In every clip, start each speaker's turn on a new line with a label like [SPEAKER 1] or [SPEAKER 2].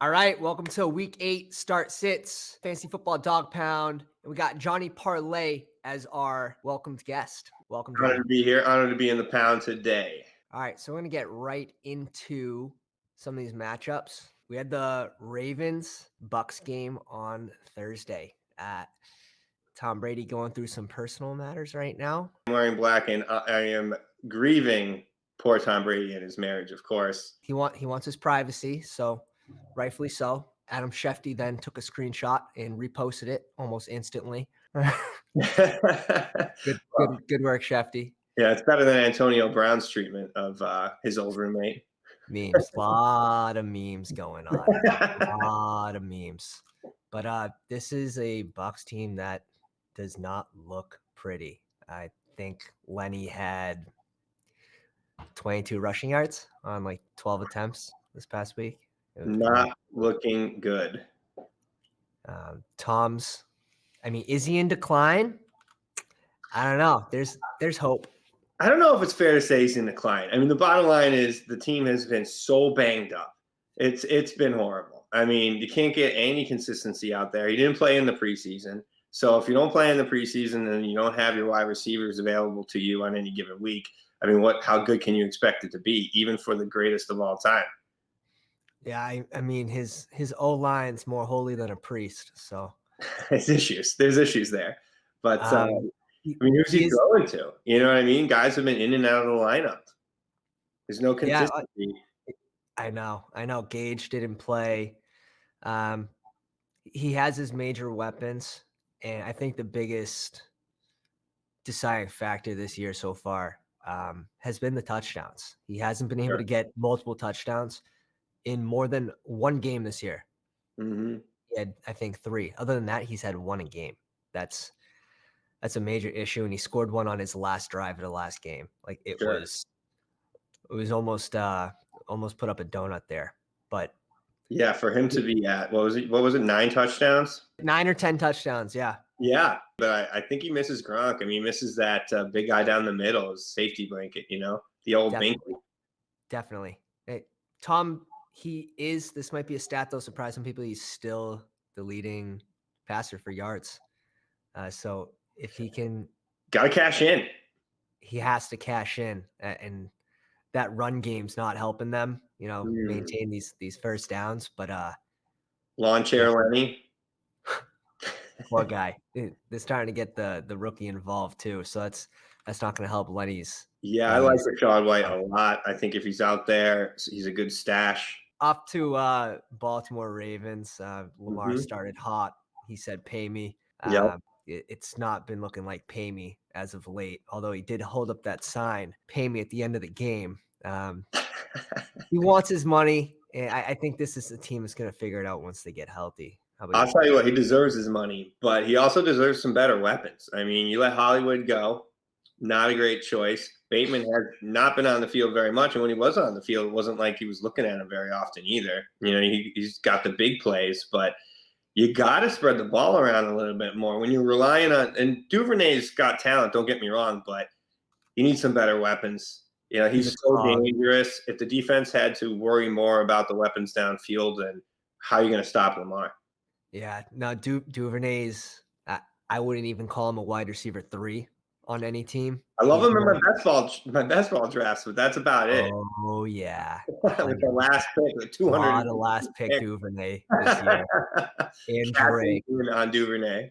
[SPEAKER 1] All right, welcome to Week 8 Start Sits Fantasy Football Dog Pound, and we got Johnny Parlay as our welcomed guest. Welcome,
[SPEAKER 2] Honored
[SPEAKER 1] Johnny.
[SPEAKER 2] to be here. Honored to be in the pound today.
[SPEAKER 1] All right, so we're gonna get right into some of these matchups. We had the Ravens Bucks game on Thursday. Tom Brady going through some personal matters right now.
[SPEAKER 2] I'm wearing black, and I am grieving poor Tom Brady and his marriage, of course.
[SPEAKER 1] He wants his privacy, so rightfully so. Adam Schefter then took a screenshot and reposted it almost instantly. Good work, Schefter.
[SPEAKER 2] Yeah, it's better than Antonio Brown's treatment of his old roommate.
[SPEAKER 1] Memes, a lot of memes going on. A lot of memes. But this is a Bucks team that does not look pretty. I think Lenny had 22 rushing yards on like 12 attempts this past week.
[SPEAKER 2] Not looking good.
[SPEAKER 1] Tom's, is he in decline? I don't know. There's hope.
[SPEAKER 2] I don't know if it's fair to say he's in decline. I mean, the bottom line is the team has been so banged up. It's been horrible. I mean, you can't get any consistency out there. He didn't play in the preseason. So if you don't play in the preseason and you don't have your wide receivers available to you on any given week, I mean, how good can you expect it to be, even for the greatest of all time?
[SPEAKER 1] Yeah, I mean his O-line's more holy than a priest. So
[SPEAKER 2] There's issues there. But I mean, who's he throwing to? You know what I mean? Guys have been in and out of the lineup. There's no consistency.
[SPEAKER 1] Yeah, I know. Gage didn't play. He has his major weapons, and I think the biggest deciding factor this year so far has been the touchdowns. He hasn't been able to get multiple touchdowns in more than one game this year.
[SPEAKER 2] Mm-hmm.
[SPEAKER 1] He had, I think, 3. Other than that, he's had 1 a game. That's a major issue, and he scored 1 on his last drive of the last game. Like it was almost put up a donut there. But
[SPEAKER 2] yeah, for him to be at what was it 9 touchdowns?
[SPEAKER 1] 9 or 10 touchdowns, yeah.
[SPEAKER 2] Yeah, but I think he misses Gronk. I mean, he misses that big guy down the middle, his safety blanket, the old Binkley.
[SPEAKER 1] Definitely. Hey, Tom, this might be a stat that'll surprise some people, he's still the leading passer for yards. So if he can...
[SPEAKER 2] Got to cash in.
[SPEAKER 1] He has to cash in, and that run game's not helping them, maintain these first downs. But
[SPEAKER 2] lawn chair Lenny.
[SPEAKER 1] Poor guy. They're starting to get the rookie involved too, so that's not going to help Lenny's.
[SPEAKER 2] Yeah, I like Rachaad White a lot. I think if he's out there, he's a good stash.
[SPEAKER 1] Off to Baltimore Ravens. Lamar started hot. He said, "Pay me."
[SPEAKER 2] Yep.
[SPEAKER 1] It's not been looking like "pay me" as of late. Although he did hold up that sign, "Pay me" at the end of the game. He wants his money, and I think this is a team that's going to figure it out once they get healthy.
[SPEAKER 2] I'll tell you what, he deserves his money, but he also deserves some better weapons. I mean, you let Hollywood go, not a great choice. Bateman has not been on the field very much, and when he was on the field, it wasn't like he was looking at him very often either. He's got the big plays, but you got to spread the ball around a little bit more. When you're relying on – and Duvernay's got talent, don't get me wrong, but he needs some better weapons. He's so dangerous. If the defense had to worry more about the weapons downfield, then how are you going to stop Lamar?
[SPEAKER 1] Yeah, no, Duvernay's I wouldn't even call him a wide receiver 3 on any team.
[SPEAKER 2] I love him in my best ball drafts, but that's about it.
[SPEAKER 1] Oh yeah,
[SPEAKER 2] with the last pick, the 200.
[SPEAKER 1] The last pick Duvernay this year. And Drake
[SPEAKER 2] on Duvernay.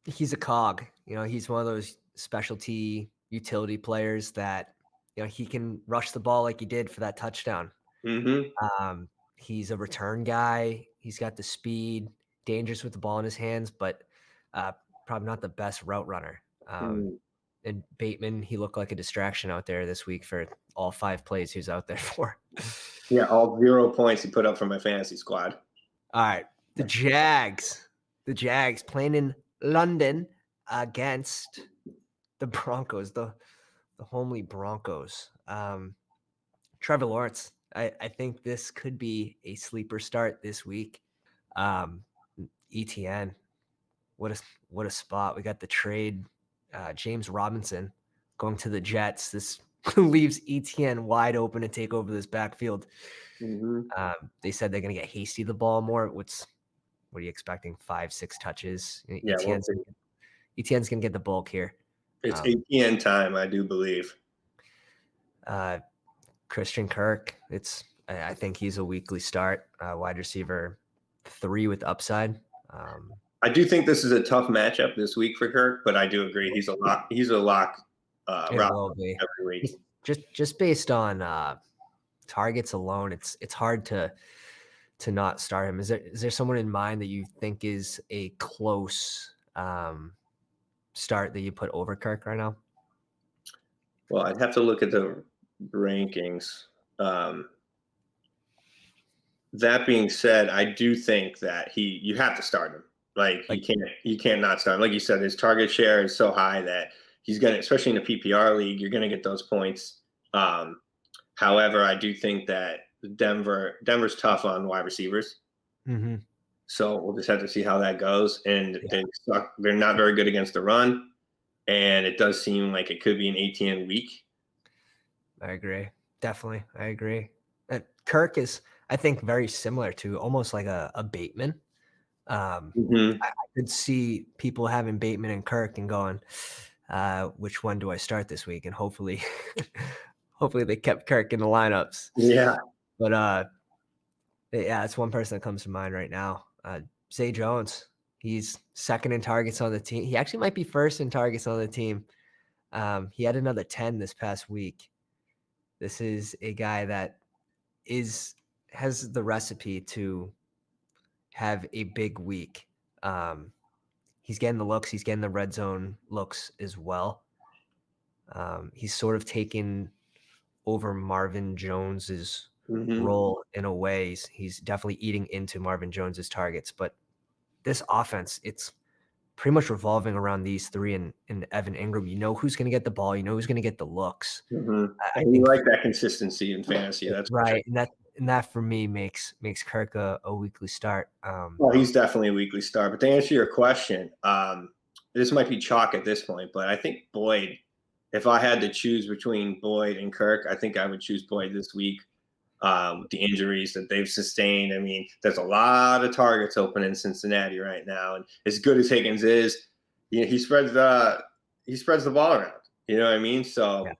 [SPEAKER 1] He's a cog. He's one of those specialty utility players that he can rush the ball like he did for that touchdown.
[SPEAKER 2] Mm-hmm.
[SPEAKER 1] He's a return guy. He's got the speed, dangerous with the ball in his hands, but probably not the best route runner. And Bateman, he looked like a distraction out there this week for all 5 plays he was out there for.
[SPEAKER 2] Yeah, all 0 points he put up for my fantasy squad.
[SPEAKER 1] All right, the Jags playing in London against the Broncos, the homely Broncos. Trevor Lawrence. I think this could be a sleeper start this week. ETN, what a spot. We got the trade, James Robinson going to the Jets. This leaves ETN wide open to take over this backfield.
[SPEAKER 2] Mhm.
[SPEAKER 1] They said they're going to get Hasty the ball more. What are you expecting? 5, 6 touches.
[SPEAKER 2] Yeah, we'll see.
[SPEAKER 1] ETN's going to get the bulk here.
[SPEAKER 2] It's ATN time, I do believe.
[SPEAKER 1] Christian Kirk, I think he's a weekly start. Wide receiver 3 with upside.
[SPEAKER 2] I do think this is a tough matchup this week for Kirk, but I do agree he's a lock. He's a lock.
[SPEAKER 1] It will be
[SPEAKER 2] every week.
[SPEAKER 1] Just based on targets alone. It's hard to not start him. Is there someone in mind that you think is a close start that you put over Kirk right now?
[SPEAKER 2] Well, I'd have to look at the rankings. That being said, I do think that you have to start him. Like you can't not start him. Like you said, his target share is so high that he's gonna, especially in a PPR league, you're gonna get those points. However, I do think that Denver's tough on wide receivers.
[SPEAKER 1] Mm-hmm.
[SPEAKER 2] So we'll just have to see how that goes. And they're not very good against the run. And it does seem like it could be an ATN week.
[SPEAKER 1] I agree. Definitely. I agree. And Kirk is, I think, very similar to almost like a Bateman. I could see people having Bateman and Kirk and going, which one do I start this week? And hopefully they kept Kirk in the lineups.
[SPEAKER 2] Yeah.
[SPEAKER 1] But yeah, it's one person that comes to mind right now. Zay Jones. He's second in targets on the team. He actually might be first in targets on the team. He had another 10 this past week. This is a guy that has the recipe to have a big week. He's getting the looks. He's getting the red zone looks as well. He's sort of taken over Marvin Jones's role in a way. He's definitely eating into Marvin Jones's targets. But this offense, it's pretty much revolving around these three and Evan Ingram. You know who's going to get the ball. You know who's going to get the looks.
[SPEAKER 2] I think like that consistency in fantasy. That's
[SPEAKER 1] right, sure. And that for me makes Kirk a weekly start.
[SPEAKER 2] Well, he's definitely a weekly start. But to answer your question, this might be chalk at this point, but I think Boyd. If I had to choose between Boyd and Kirk, I think I would choose Boyd this week. The injuries that they've sustained. I mean, there's a lot of targets open in Cincinnati right now, and as good as Higgins is, he spreads the ball around. You know what I mean? So yeah.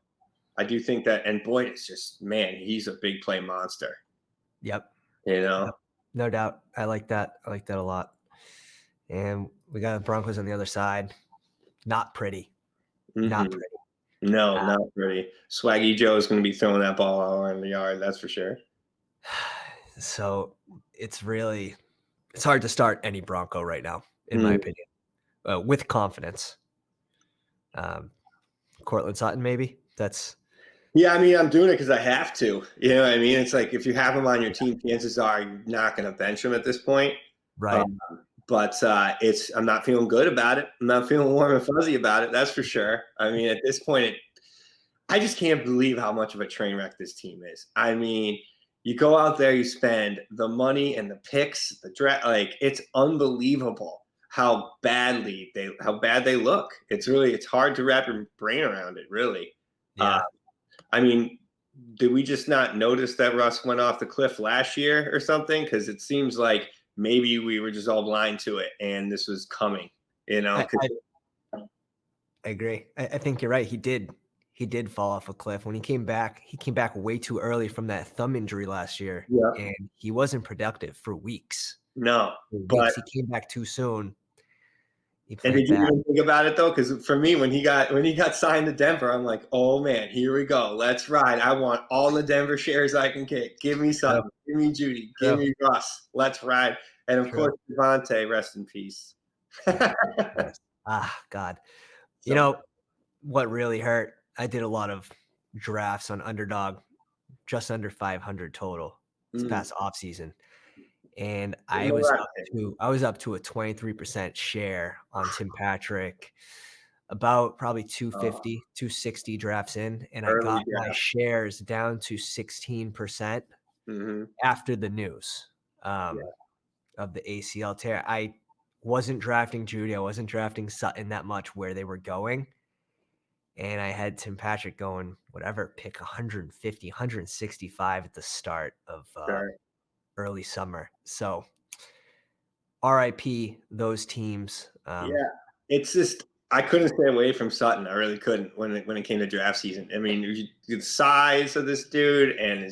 [SPEAKER 2] I do think that, and Boyd is just, man, he's a big play monster.
[SPEAKER 1] Yep.
[SPEAKER 2] You know,
[SPEAKER 1] yep. No doubt. I like that. I like that a lot. And we got the Broncos on the other side. Not pretty. Not pretty.
[SPEAKER 2] No, not pretty. Swaggy Joe is going to be throwing that ball all around the yard. That's for sure.
[SPEAKER 1] So it's hard to start any Bronco right now, in my opinion, with confidence. Cortland Sutton, maybe
[SPEAKER 2] yeah, I mean, I'm doing it because I have to. You know what I mean? It's like if you have him on your team, chances are you're not going to bench him at this point.
[SPEAKER 1] Right.
[SPEAKER 2] But I'm not feeling good about it. I'm not feeling warm and fuzzy about it. That's for sure. I mean, at this point, I just can't believe how much of a train wreck this team is. I mean, you go out there, you spend the money and the picks, the draft. Like, it's unbelievable how bad they look. It's hard to wrap your brain around it, really.
[SPEAKER 1] Yeah.
[SPEAKER 2] I mean, did we just not notice that Russ went off the cliff last year or something? Because it seems like maybe we were just all blind to it and this was coming, you know?
[SPEAKER 1] I agree. I think you're right. He did fall off a cliff. When he came back way too early from that thumb injury last year.
[SPEAKER 2] Yeah.
[SPEAKER 1] And he wasn't productive for weeks.
[SPEAKER 2] No.
[SPEAKER 1] But he came back too soon.
[SPEAKER 2] And did you even think about it though? Because for me, when he got signed to Denver, I'm like, oh man, here we go. Let's ride. I want all the Denver shares I can get. Give me Sutton. Yep. Give me Judy. Give me Russ. Let's ride. And of course, Devontae, rest in peace.
[SPEAKER 1] Yes. God. So, you know what really hurt? I did a lot of drafts on Underdog, just under 500 total this past offseason. And I was up to a 23% share on Tim Patrick, about probably 250, 260 drafts in. And I got my shares down to 16% after the news of the ACL tear. I wasn't drafting Judy. I wasn't drafting Sutton that much where they were going. and I had Tim Patrick going whatever, pick 150, 165 at the start of
[SPEAKER 2] Sure.
[SPEAKER 1] early summer. So RIP those teams.
[SPEAKER 2] Yeah, it's just I couldn't stay away from Sutton. I really couldn't when it came to draft season. I mean, the size of this dude and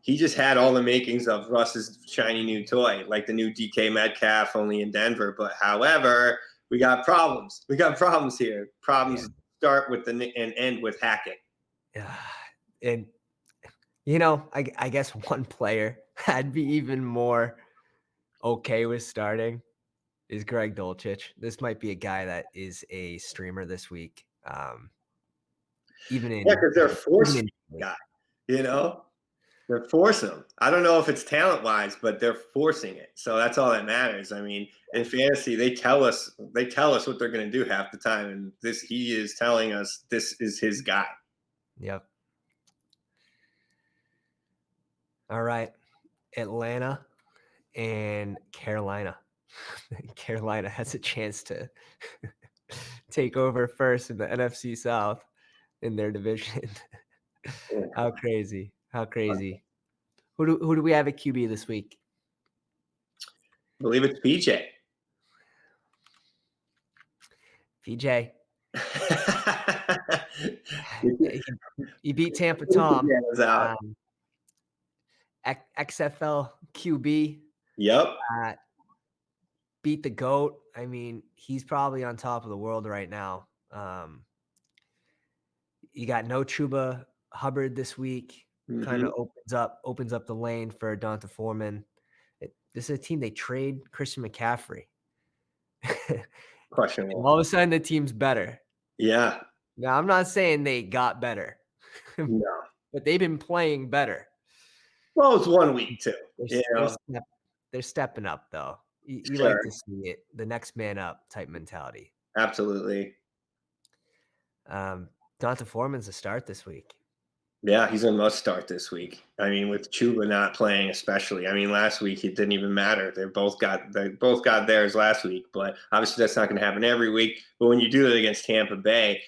[SPEAKER 2] he just had all the makings of Russ's shiny new toy, like the new DK Metcalf, only in Denver. But however, we got problems. We got problems here. Problems start with and end with Hackett.
[SPEAKER 1] Yeah. And I guess one player I'd be even more okay with starting is Greg Dulcich. This might be a guy that is a streamer this week. Even in
[SPEAKER 2] because they're forcing the guy, they're forcing him. I don't know if it's talent wise, but they're forcing it. So that's all that matters. I mean, in fantasy, they tell us what they're going to do half the time, and he is telling us this is his guy.
[SPEAKER 1] Yep. All right, Atlanta and Carolina. Carolina has a chance to take over first in the NFC South in their division. How crazy. How crazy. Who do we have at QB this week?
[SPEAKER 2] I believe it's PJ.
[SPEAKER 1] PJ. He beat Tampa Tom. XFL QB.
[SPEAKER 2] Yep.
[SPEAKER 1] Beat the GOAT. I mean, he's probably on top of the world right now. You got no Chuba Hubbard this week. Kind of opens up the lane for Donta Foreman. This is a team they trade Christian McCaffrey.
[SPEAKER 2] Questionable.
[SPEAKER 1] All of a sudden, the team's better.
[SPEAKER 2] Yeah.
[SPEAKER 1] Now, I'm not saying they got better.
[SPEAKER 2] No.
[SPEAKER 1] But they've been playing better.
[SPEAKER 2] Well, it's 1 week too.
[SPEAKER 1] They're stepping up, though. You like to see it, the next man up type mentality.
[SPEAKER 2] Absolutely.
[SPEAKER 1] Donta Foreman's a start this week.
[SPEAKER 2] Yeah, he's a must start this week. I mean, with Chuba not playing, especially. I mean, last week it didn't even matter. They both got theirs last week, but obviously that's not going to happen every week. But when you do it against Tampa Bay,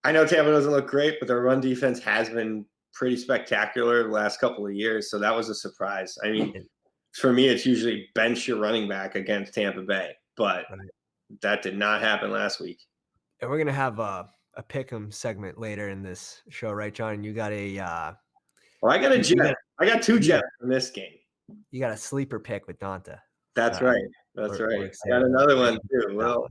[SPEAKER 2] I know Tampa doesn't look great, but their run defense has been pretty spectacular the last couple of years. So that was a surprise. I mean, for me, it's usually bench your running back against Tampa Bay, but that did not happen last week.
[SPEAKER 1] And we're gonna have a pick'em segment later in this show, right, John? You got a
[SPEAKER 2] well, I got a jet. I got 2 jets in this game.
[SPEAKER 1] You got a sleeper pick with Donta.
[SPEAKER 2] That's right. That's right. I got another one too. Well,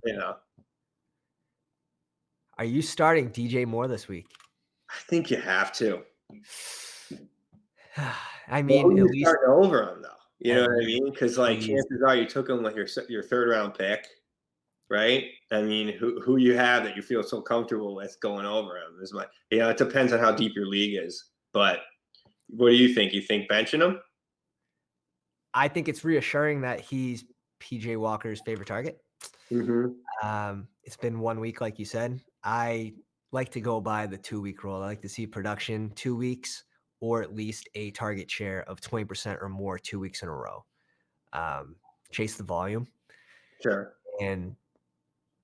[SPEAKER 1] Are you starting DJ Moore this week?
[SPEAKER 2] I think you have to.
[SPEAKER 1] I mean, at least
[SPEAKER 2] starting over him though. You know what I mean? Because chances are you took him with your 3rd round pick, right? I mean, who you have that you feel so comfortable with going over him is it depends on how deep your league is. But what do you think? You think benching him?
[SPEAKER 1] I think it's reassuring that he's PJ Walker's favorite target.
[SPEAKER 2] Mm-hmm.
[SPEAKER 1] It's been 1 week, like you said. I like to go by the 2-week rule. I like to see production 2 weeks, or at least a target share of 20% or more 2 weeks in a row. Chase the volume.
[SPEAKER 2] Sure.
[SPEAKER 1] And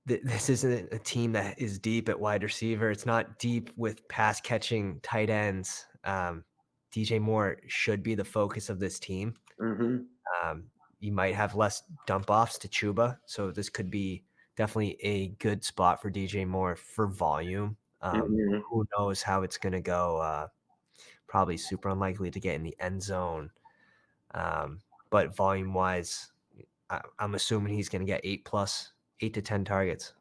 [SPEAKER 1] this isn't a team that is deep at wide receiver. It's not deep with pass catching tight ends. DJ Moore should be the focus of this team.
[SPEAKER 2] Mm-hmm.
[SPEAKER 1] You might have less dump offs to Chuba, so this could be definitely a good spot for DJ Moore for volume. Who knows how it's going to go? Probably super unlikely to get in the end zone. But volume wise, I'm assuming he's going to get 8 to 10 targets.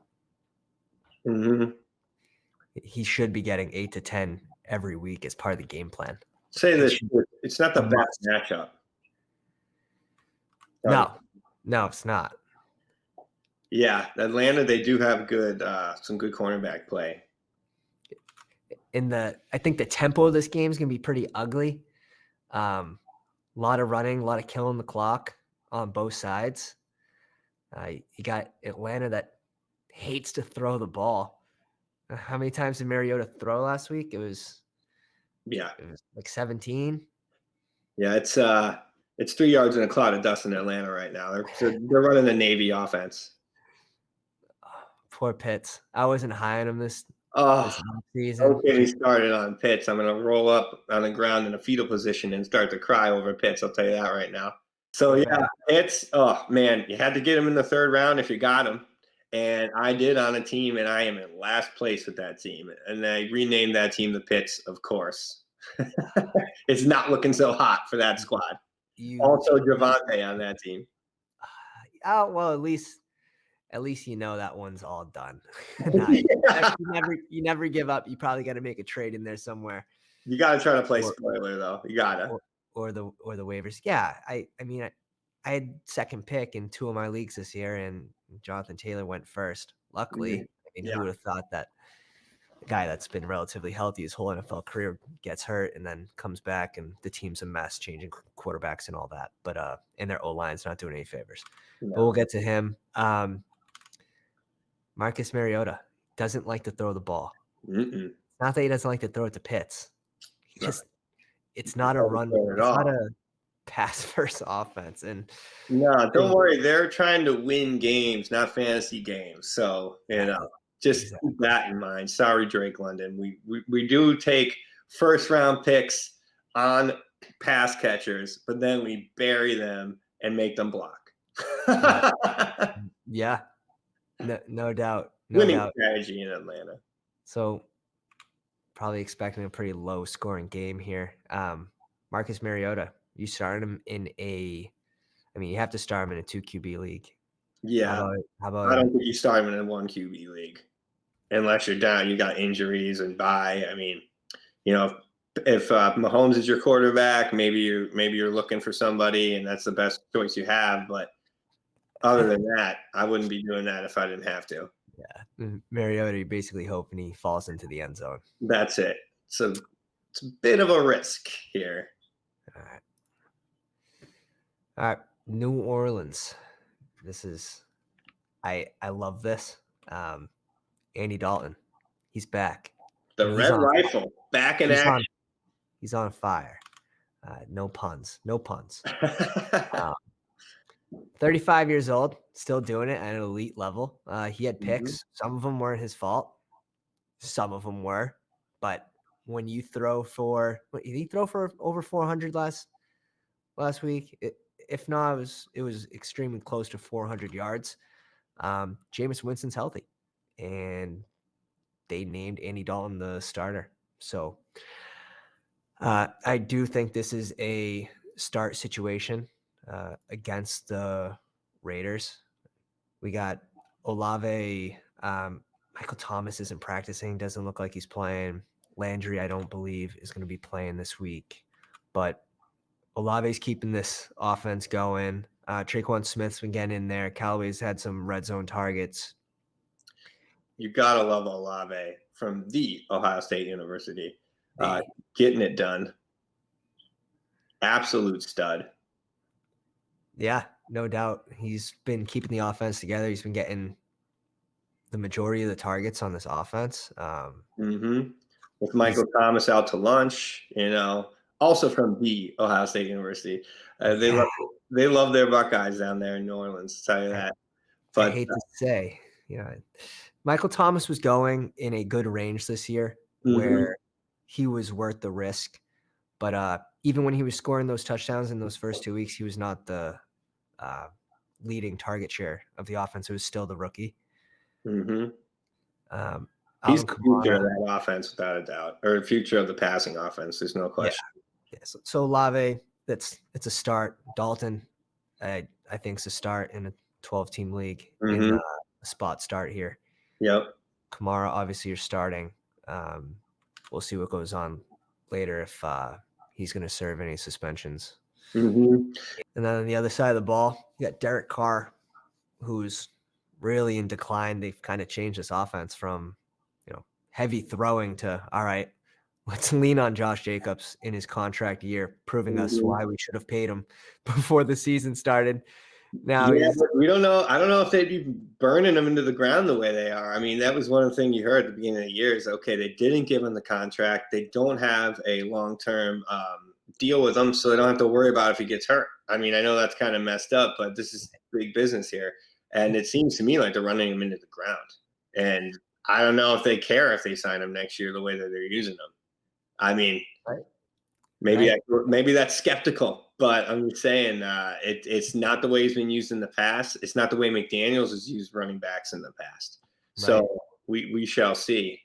[SPEAKER 2] Mm-hmm.
[SPEAKER 1] He should be getting 8 to 10 every week as part of the game plan.
[SPEAKER 2] Say this, it's not the best matchup.
[SPEAKER 1] No, it's not.
[SPEAKER 2] Yeah, Atlanta, they do have some good cornerback play.
[SPEAKER 1] I think the tempo of this game is going to be pretty ugly. A lot of running, a lot of killing the clock on both sides. You got Atlanta that hates to throw the ball. How many times did Mariota throw last week? It was like 17.
[SPEAKER 2] Yeah, it's 3 yards in a cloud of dust in Atlanta right now. They're running the Navy offense.
[SPEAKER 1] Poor Pitts. I wasn't high on him
[SPEAKER 2] Oh,
[SPEAKER 1] offseason.
[SPEAKER 2] don't get me started on Pitts. I'm gonna roll up on the ground in a fetal position and start to cry over Pitts. I'll tell you that right now. So
[SPEAKER 1] Poor
[SPEAKER 2] yeah,
[SPEAKER 1] guy.
[SPEAKER 2] Pitts. Oh man, you had to get him in the third round if you got him, and I did on a team, and I am in last place with that team, and I renamed that team the Pitts, of course. It's not looking so hot for that squad.
[SPEAKER 1] You
[SPEAKER 2] Also, Javante on that team.
[SPEAKER 1] oh, well, at least you know that one's all done. Nah, you never give up. You probably gotta make a trade in there somewhere.
[SPEAKER 2] You got to try to play
[SPEAKER 1] Or
[SPEAKER 2] spoiler though. You gotta.
[SPEAKER 1] or the waivers. Yeah, I mean, I had second pick in 2 of my leagues this year, and Jonathan Taylor went first. Luckily, I mean,
[SPEAKER 2] Yeah.
[SPEAKER 1] who would have thought that a guy that's been relatively healthy his whole NFL career gets hurt and then comes back, and the team's a mess, changing quarterbacks and all that. But and their O-line's not doing any favors.
[SPEAKER 2] No.
[SPEAKER 1] But we'll get to him. Marcus Mariota doesn't like to throw the ball.
[SPEAKER 2] Mm-mm.
[SPEAKER 1] It's not that he doesn't like to throw it to Pitts. He
[SPEAKER 2] Right.
[SPEAKER 1] just it's not a run.
[SPEAKER 2] It's
[SPEAKER 1] Not a pass first offense. And
[SPEAKER 2] no, don't worry. They're trying to win games, not fantasy games. So just keep that in mind. Sorry, Drake London. We do take first round picks on pass catchers, but then we bury them and make them block.
[SPEAKER 1] Yeah, no doubt.
[SPEAKER 2] Winning strategy in Atlanta.
[SPEAKER 1] So probably expecting a pretty low scoring game here. Marcus Mariota, you started him in you have to start him in a 2 QB league.
[SPEAKER 2] Yeah.
[SPEAKER 1] How about
[SPEAKER 2] I don't think you start him in a 1 QB league unless you're down, you got injuries and bye. I mean, if Mahomes is your quarterback, maybe you're looking for somebody and that's the best choice you have. But other than that, I wouldn't be doing that if I didn't have to.
[SPEAKER 1] Yeah, Mariota, you're basically hoping he falls into the end zone.
[SPEAKER 2] That's it. So it's a bit of a risk here.
[SPEAKER 1] All right, New Orleans. This is, I love this. Andy Dalton, he's back.
[SPEAKER 2] The Red Rifle back in action.
[SPEAKER 1] He's on fire. No puns. 35 years old, still doing it at an elite level. He had picks.
[SPEAKER 2] Mm-hmm.
[SPEAKER 1] Some of them weren't his fault. Some of them were. But when you throw for – did he throw for over 400 last week? If not, it was extremely close to 400 yards. Jameis Winston's healthy. And they named Andy Dalton the starter. So I do think this is a start situation against the Raiders. We got Olave. Michael Thomas isn't practicing. Doesn't look like he's playing. Landry, I don't believe, is going to be playing this week. But Olave's keeping this offense going. Traquan Smith's been getting in there. Callaway's had some red zone targets.
[SPEAKER 2] You gotta love Olave from the Ohio State University. Getting it done. Absolute stud.
[SPEAKER 1] Yeah, no doubt. He's been keeping the offense together. He's been getting the majority of the targets on this offense.
[SPEAKER 2] With Michael Thomas out to lunch, also from the Ohio State University. They love their Buckeyes down there in New Orleans, to tell you that. But
[SPEAKER 1] I hate to say, Michael Thomas was going in a good range this year where he was worth the risk. But even when he was scoring those touchdowns in those first 2 weeks, he was not the leading target share of the offense. It was still the rookie.
[SPEAKER 2] He's the future of that offense, without a doubt, or the future of the passing offense. There's no question.
[SPEAKER 1] Yeah. So Olave, it's a start. Dalton, I think is a start in a 12-team league, in a spot start here.
[SPEAKER 2] Yep.
[SPEAKER 1] Kamara, obviously, you're starting. We'll see what goes on later if he's going to serve any suspensions. And then on the other side of the ball, you got Derek Carr, who's really in decline. They've kind of changed this offense from heavy throwing to, all right, let's lean on Josh Jacobs in his contract year, proving us why we should have paid him before the season started. Now
[SPEAKER 2] we don't know. I don't know if they'd be burning him into the ground the way they are. I mean, that was one of the things you heard at the beginning of the year is, okay, they didn't give him the contract. They don't have a long-term deal with him, so they don't have to worry about if he gets hurt. I mean, I know that's kind of messed up, but this is big business here. And it seems to me like they're running him into the ground. And I don't know if they care if they sign him next year the way that they're using him. I mean,
[SPEAKER 1] Right.
[SPEAKER 2] maybe
[SPEAKER 1] Right.
[SPEAKER 2] maybe that's skeptical, but I'm just saying it's not the way he's been used in the past. It's not the way McDaniels has used running backs in the past.
[SPEAKER 1] Right.
[SPEAKER 2] So we shall see.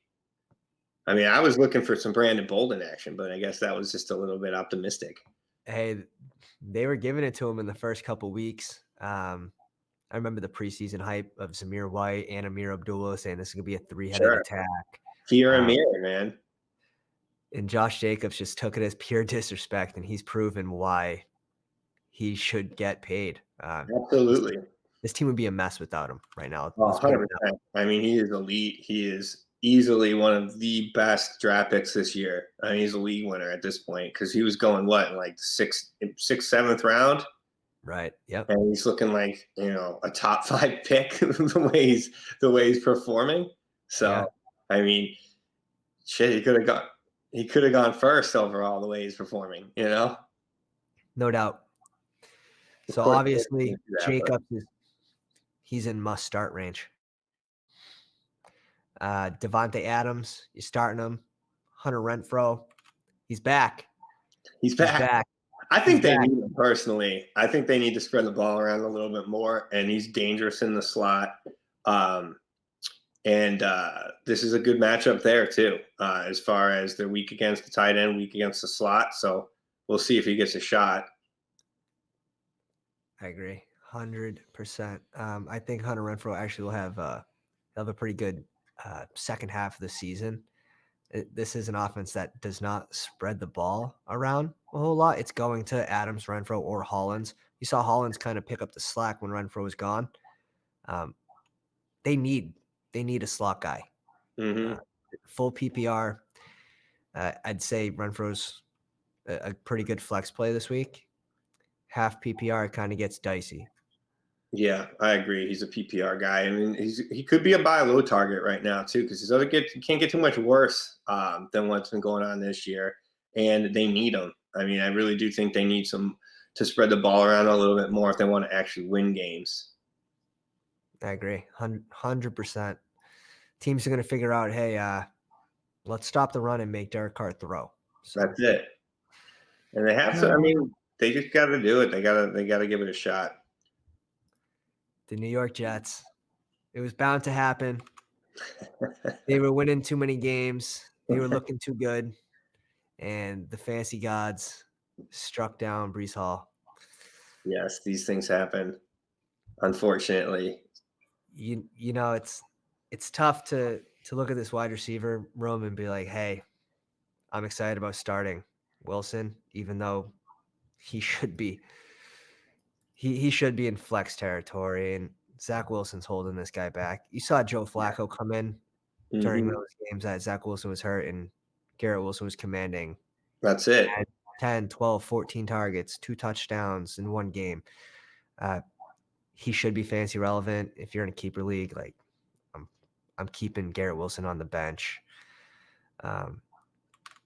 [SPEAKER 2] I mean, I was looking for some Brandon Bolden action, but I guess that was just a little bit optimistic.
[SPEAKER 1] Hey, they were giving it to him in the first couple weeks. I remember the preseason hype of Zamir White and Amir Abdullah saying this is going to be a three-headed
[SPEAKER 2] Sure.
[SPEAKER 1] attack.
[SPEAKER 2] Fear and mirror, man.
[SPEAKER 1] And Josh Jacobs just took it as pure disrespect, and he's proven why he should get paid.
[SPEAKER 2] Absolutely.
[SPEAKER 1] This team would be a mess without him right now.
[SPEAKER 2] Oh,
[SPEAKER 1] Let's put it
[SPEAKER 2] 100%. I mean, he is elite. He is easily one of the best draft picks this year. I mean, he's a league winner at this point because he was going what, in like sixth, seventh round,
[SPEAKER 1] right. Yep.
[SPEAKER 2] and he's looking like a top 5 pick the way he's performing. So
[SPEAKER 1] Yeah.
[SPEAKER 2] I mean, shit, he could have gone first overall the way he's performing.
[SPEAKER 1] No doubt.
[SPEAKER 2] Of
[SPEAKER 1] So
[SPEAKER 2] course,
[SPEAKER 1] obviously,
[SPEAKER 2] but
[SPEAKER 1] Jacobs he's in must start range. Devontae Adams, you're starting him. Hunter Renfrow, he's back.
[SPEAKER 2] he's
[SPEAKER 1] He's
[SPEAKER 2] back.
[SPEAKER 1] back.
[SPEAKER 2] I think
[SPEAKER 1] He's
[SPEAKER 2] they
[SPEAKER 1] back.
[SPEAKER 2] need him personally. I think they need to spread the ball around a little bit more, and he's dangerous in the slot. And this is a good matchup there too, as far as they're weak against the tight end, weak against the slot. So we'll see if he gets a shot.
[SPEAKER 1] I agree, 100%. I think Hunter Renfrow actually will have a pretty good second half of the season. This is an offense that does not spread the ball around a whole lot. It's going to Adams, Renfrow, or Hollins. You saw Hollins kind of pick up the slack when Renfrow was gone. They need a slot guy.
[SPEAKER 2] Mm-hmm.
[SPEAKER 1] Full PPR. I'd say Renfrow's a pretty good flex play this week. Half PPR, it kind of gets dicey.
[SPEAKER 2] Yeah, I agree. He's a PPR guy. I mean, he could be a buy low target right now too, because he can't get too much worse than what's been going on this year, and they need him. I mean, I really do think they need some to spread the ball around a little bit more if they want to actually win games.
[SPEAKER 1] I agree, 100%. Teams are going to figure out, hey, let's stop the run and make Derek Carr throw. So
[SPEAKER 2] that's it, and they have to. I mean, they just got to do it. They got to give it a shot.
[SPEAKER 1] The New York Jets. It was bound to happen. They were winning too many games. They were looking too good. And the fantasy gods struck down Breece Hall.
[SPEAKER 2] Yes, these things happen, unfortunately.
[SPEAKER 1] It's tough to look at this wide receiver room and be like, hey, I'm excited about starting Wilson, even though he should be he should be in flex territory, and Zach Wilson's holding this guy back. You saw Joe Flacco come in during those games that Zach Wilson was hurt and Garrett Wilson was commanding.
[SPEAKER 2] That's it.
[SPEAKER 1] 10, 12, 14 targets, 2 touchdowns in one game. He should be fantasy relevant. If you're in a keeper league, like I'm keeping Garrett Wilson on the bench.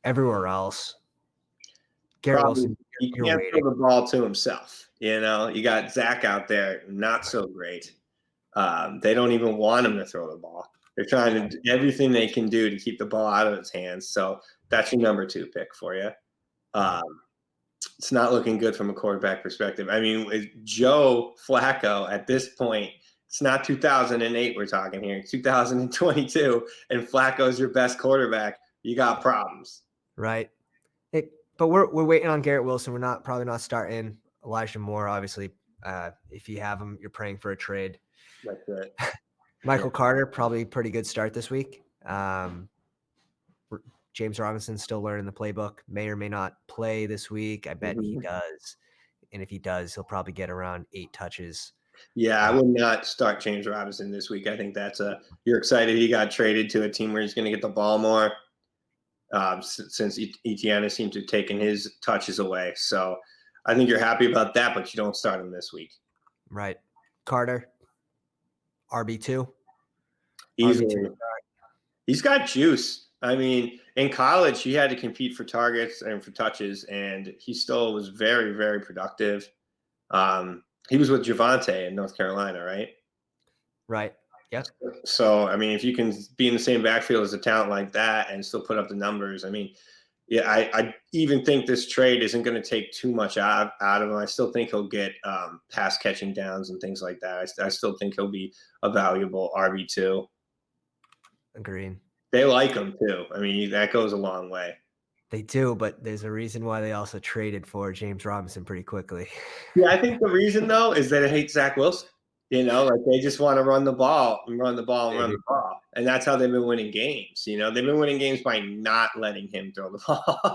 [SPEAKER 1] Everywhere else, Garrett Wilson,
[SPEAKER 2] he can't throw the ball to himself. You got Zach out there, not so great. They don't even want him to throw the ball. They're trying to do everything they can do to keep the ball out of his hands. So that's your number 2 pick for you. It's not looking good from a quarterback perspective. I mean, with Joe Flacco at this point, it's not 2008 we're talking here. It's 2022, and Flacco's your best quarterback. You got problems.
[SPEAKER 1] Right. But we're waiting on Garrett Wilson. We're probably not starting Elijah Moore, obviously. If you have him, you're praying for a trade.
[SPEAKER 2] That's it.
[SPEAKER 1] Michael Carter, probably pretty good start this week. James Robinson's still learning the playbook. May or may not play this week. I bet he does. And if he does, he'll probably get around 8 touches.
[SPEAKER 2] Yeah, I would not start James Robinson this week. I think you're excited he got traded to a team where he's going to get the ball more. Since Etienne seemed to have taken his touches away. So I think you're happy about that, but you don't start him this week.
[SPEAKER 1] Right. Carter, RB2.
[SPEAKER 2] Easily. RB2. He's got juice. I mean, in college, he had to compete for targets and for touches, and he still was very, very productive. He was with Javonte in North Carolina, right?
[SPEAKER 1] Right. Yep.
[SPEAKER 2] So, I mean, if you can be in the same backfield as a talent like that and still put up the numbers, I mean, yeah, I even think this trade isn't going to take too much out of him. I still think he'll get pass catching downs and things like that. I still think he'll be a valuable RB2.
[SPEAKER 1] Agreed.
[SPEAKER 2] They like him too. I mean, that goes a long way.
[SPEAKER 1] They do, but there's a reason why they also traded for James Robinson pretty quickly.
[SPEAKER 2] Yeah, I think the reason though is that they hate Zach Wilson. You know, like they just want to run the ball and run the ball and run the ball. And that's how they've been winning games. You know, they've been winning games by not letting him throw the ball.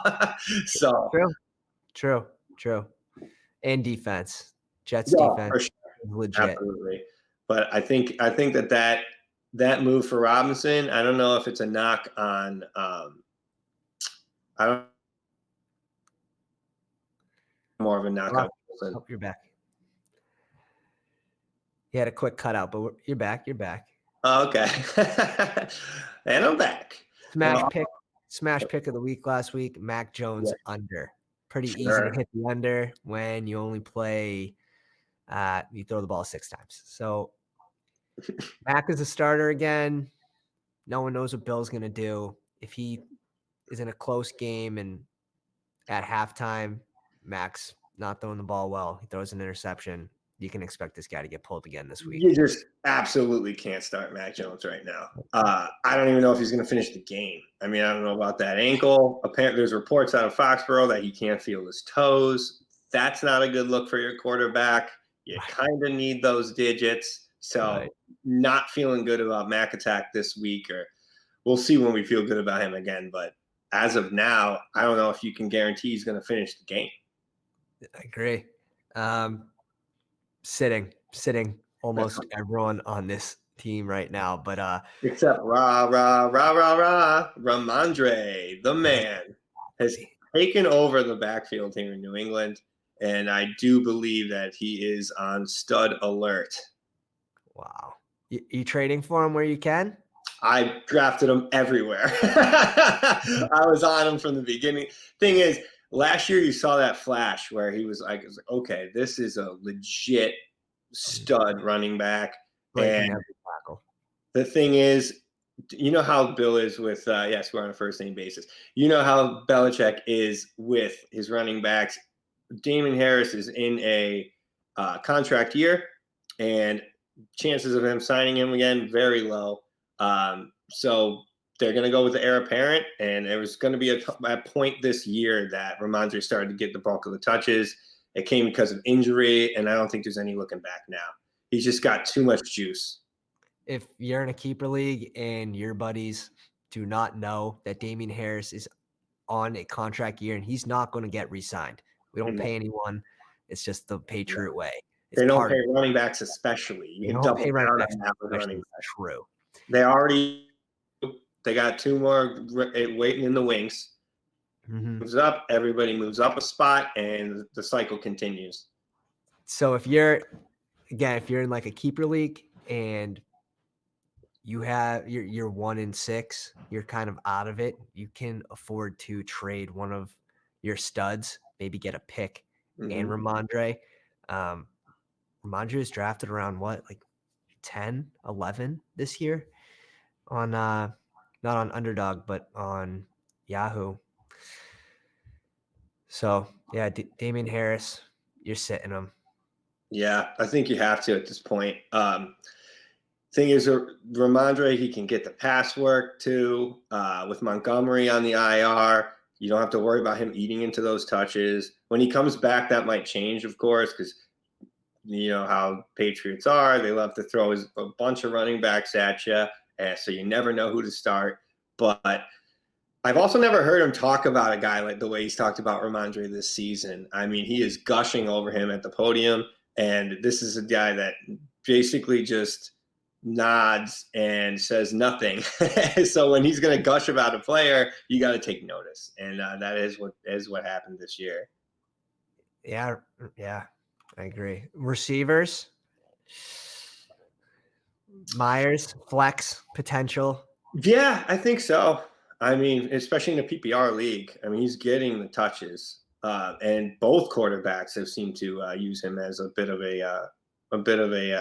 [SPEAKER 2] So
[SPEAKER 1] True. And defense. Jets
[SPEAKER 2] yeah,
[SPEAKER 1] defense
[SPEAKER 2] for sure.
[SPEAKER 1] is legit.
[SPEAKER 2] Absolutely. But I think that move for Robinson, I don't know if it's a knock on I don't more of a knock on Wilson.
[SPEAKER 1] Oh, you're back. You had a quick cutout, but you're back.
[SPEAKER 2] Oh, okay. And I'm back.
[SPEAKER 1] Smash pick of the week last week, Mac Jones under. Pretty easy to hit the under when you only play you throw the ball 6 times. So Mac is a starter again. No one knows what Bill's going to do. If he is in a close game and at halftime, Mac's not throwing the ball well, he throws an interception, you can expect this guy to get pulled again this week.
[SPEAKER 2] You just absolutely can't start Mac Jones right now. I don't even know if he's going to finish the game. I mean, I don't know about that ankle. Apparently, there's reports out of Foxborough that he can't feel his toes. That's not a good look for your quarterback. You kind of need those digits. So not feeling good about Mac Attack this week, or we'll see when we feel good about him again. But as of now, I don't know if you can guarantee he's going to finish the game.
[SPEAKER 1] I agree. Sitting almost everyone on this team right now, but
[SPEAKER 2] except Ramondre, the man, has taken over the backfield here in New England, and I do believe that he is on stud alert.
[SPEAKER 1] Wow. You trading for him where you can?
[SPEAKER 2] I drafted him everywhere. I was on him from the beginning. Thing is, last year you saw that flash where he was like, okay, this is a legit stud running back. And the thing is, you know how Bill is with, yes, we're on a first name basis. You know how Belichick is with his running backs. Damon Harris is in a contract year, and chances of him signing him again, very low. So they're going to go with the heir apparent, and there was going to be a point this year that Ramondre started to get the bulk of the touches. It came because of injury, and I don't think there's any looking back now. He's just got too much juice.
[SPEAKER 1] If you're in a keeper league and your buddies do not know that Damien Harris is on a contract year and he's not going to get re-signed, we don't pay anyone. It's just the Patriot way.
[SPEAKER 2] They don't pay running backs, especially. You can double down on that with running backs.
[SPEAKER 1] True.
[SPEAKER 2] They got 2 more waiting in the wings. Moves up, everybody moves up a spot, and the cycle continues.
[SPEAKER 1] So if you're in like a keeper league and you have you're 1-6, you're kind of out of it. You can afford to trade one of your studs, maybe get a pick and Ramondre. Ramondre is drafted around what, like 10, 11 this year on not on Underdog, but on Yahoo. So yeah, Damien Harris, you're sitting him.
[SPEAKER 2] Yeah, I think you have to at this point. Thing is, Ramondre, he can get the pass work too. With Montgomery on the IR, you don't have to worry about him eating into those touches. When he comes back, that might change, of course, because you know how Patriots are. They love to throw a bunch of running backs at you, so you never know who to start. But I've also never heard him talk about a guy like the way he's talked about Ramondre this season. I mean, he is gushing over him at the podium, and this is a guy that basically just nods and says nothing. So when he's going to gush about a player, you got to take notice, and that is what happened this year.
[SPEAKER 1] Yeah, I agree. Receivers, Myers, flex potential.
[SPEAKER 2] Yeah, I think so. I mean, especially in a PPR league. I mean, he's getting the touches, and both quarterbacks have seemed to use him as a bit of a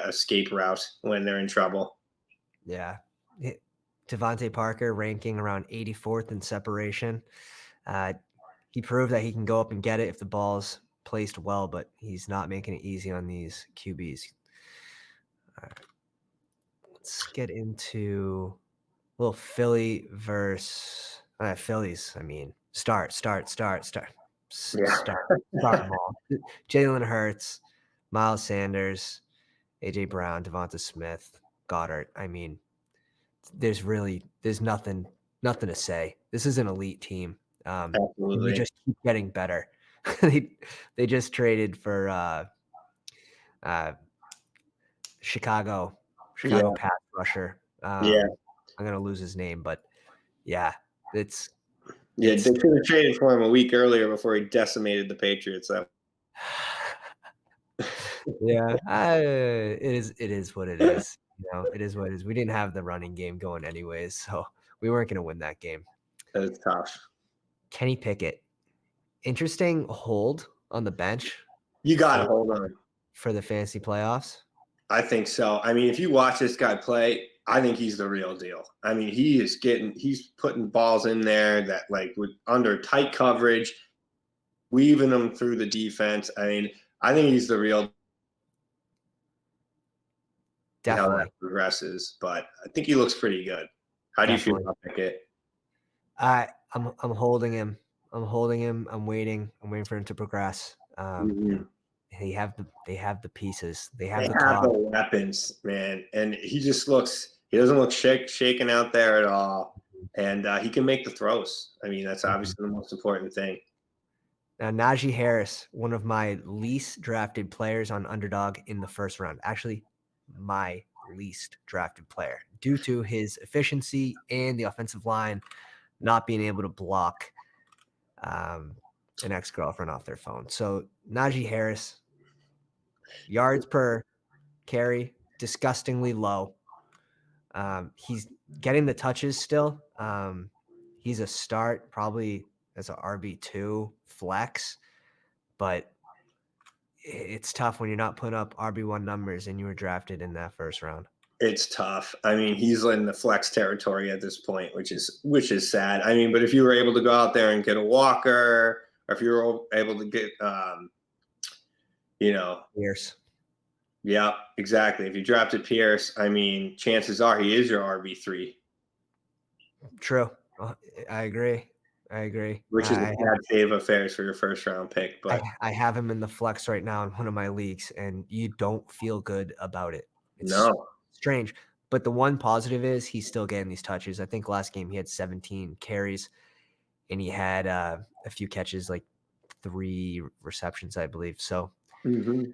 [SPEAKER 2] escape route when they're in trouble.
[SPEAKER 1] Yeah. It Devontae Parker ranking around 84th in separation. Uh, he proved that he can go up and get it if the ball's placed well, but he's not making it easy on these QBs. Alright, let's get into a little Philly versus Phillies. I mean, start,
[SPEAKER 2] Yeah.
[SPEAKER 1] start them all. Jalen Hurts, Miles Sanders, AJ Brown, Devonta Smith, Goddard. I mean, there's nothing to say. This is an elite team. And they
[SPEAKER 2] Absolutely.
[SPEAKER 1] just keep getting better. They they just traded for uh, Chicago
[SPEAKER 2] Yeah.
[SPEAKER 1] pass rusher.
[SPEAKER 2] Yeah.
[SPEAKER 1] I'm gonna lose his name, but yeah, it's
[SPEAKER 2] Yeah. They
[SPEAKER 1] it's
[SPEAKER 2] should have traded for him a week earlier before he decimated the Patriots.
[SPEAKER 1] yeah, it is what it is. It is what it is. We didn't have the running game going anyways, so we weren't gonna win that game.
[SPEAKER 2] That's tough.
[SPEAKER 1] Kenny Pickett, interesting hold on the bench
[SPEAKER 2] You got to
[SPEAKER 1] for
[SPEAKER 2] hold on.
[SPEAKER 1] for the fantasy playoffs.
[SPEAKER 2] I think so. I mean, if you watch this guy play, I think he's the real deal. I mean, he's putting balls in there that like with under tight coverage, weaving them through the defense. I mean, I think he's the real how that
[SPEAKER 1] Definitely,
[SPEAKER 2] progresses, but I think he looks pretty good. How do you feel
[SPEAKER 1] definitely.
[SPEAKER 2] about Pickett?
[SPEAKER 1] I'm holding him. I'm holding him. I'm waiting. I'm waiting for him to progress.
[SPEAKER 2] Mhm.
[SPEAKER 1] They have the pieces. They
[SPEAKER 2] They
[SPEAKER 1] have the
[SPEAKER 2] have the
[SPEAKER 1] talent.
[SPEAKER 2] weapons, man, and he doesn't look shaken out there at all, and he can make the throws. I mean, that's
[SPEAKER 1] Mhm.
[SPEAKER 2] obviously the most important thing.
[SPEAKER 1] Now, Najee Harris, one of my least drafted players on Underdog in the first round. Actually, my least drafted player due to his efficiency and the offensive line not being able to block um, an ex-girlfriend off their phone. So Najee Harris, yards per carry, disgustingly low. He's getting the touches still. He's a start probably as a RB2 flex, but it's tough when you're not putting up RB1 numbers and you were drafted in that first round.
[SPEAKER 2] It's tough. I mean, he's in the flex territory at this point, which is sad. I mean, but if you were able to go out there and get a Walker, or if you were able to get, you know,
[SPEAKER 1] Years.
[SPEAKER 2] yeah, exactly. If you drafted Pierce, I mean, chances are he is your RB3,
[SPEAKER 1] True. I agree. I agree.
[SPEAKER 2] which is a sad state of affairs for your first round pick. But
[SPEAKER 1] I have him in the flex right now in one of my leagues, and you don't feel good about it. It's
[SPEAKER 2] no,
[SPEAKER 1] strange. But the one positive is he's still getting these touches. I think last game he had 17 carries and he had a few catches, like 3 receptions, I believe. So
[SPEAKER 2] hmm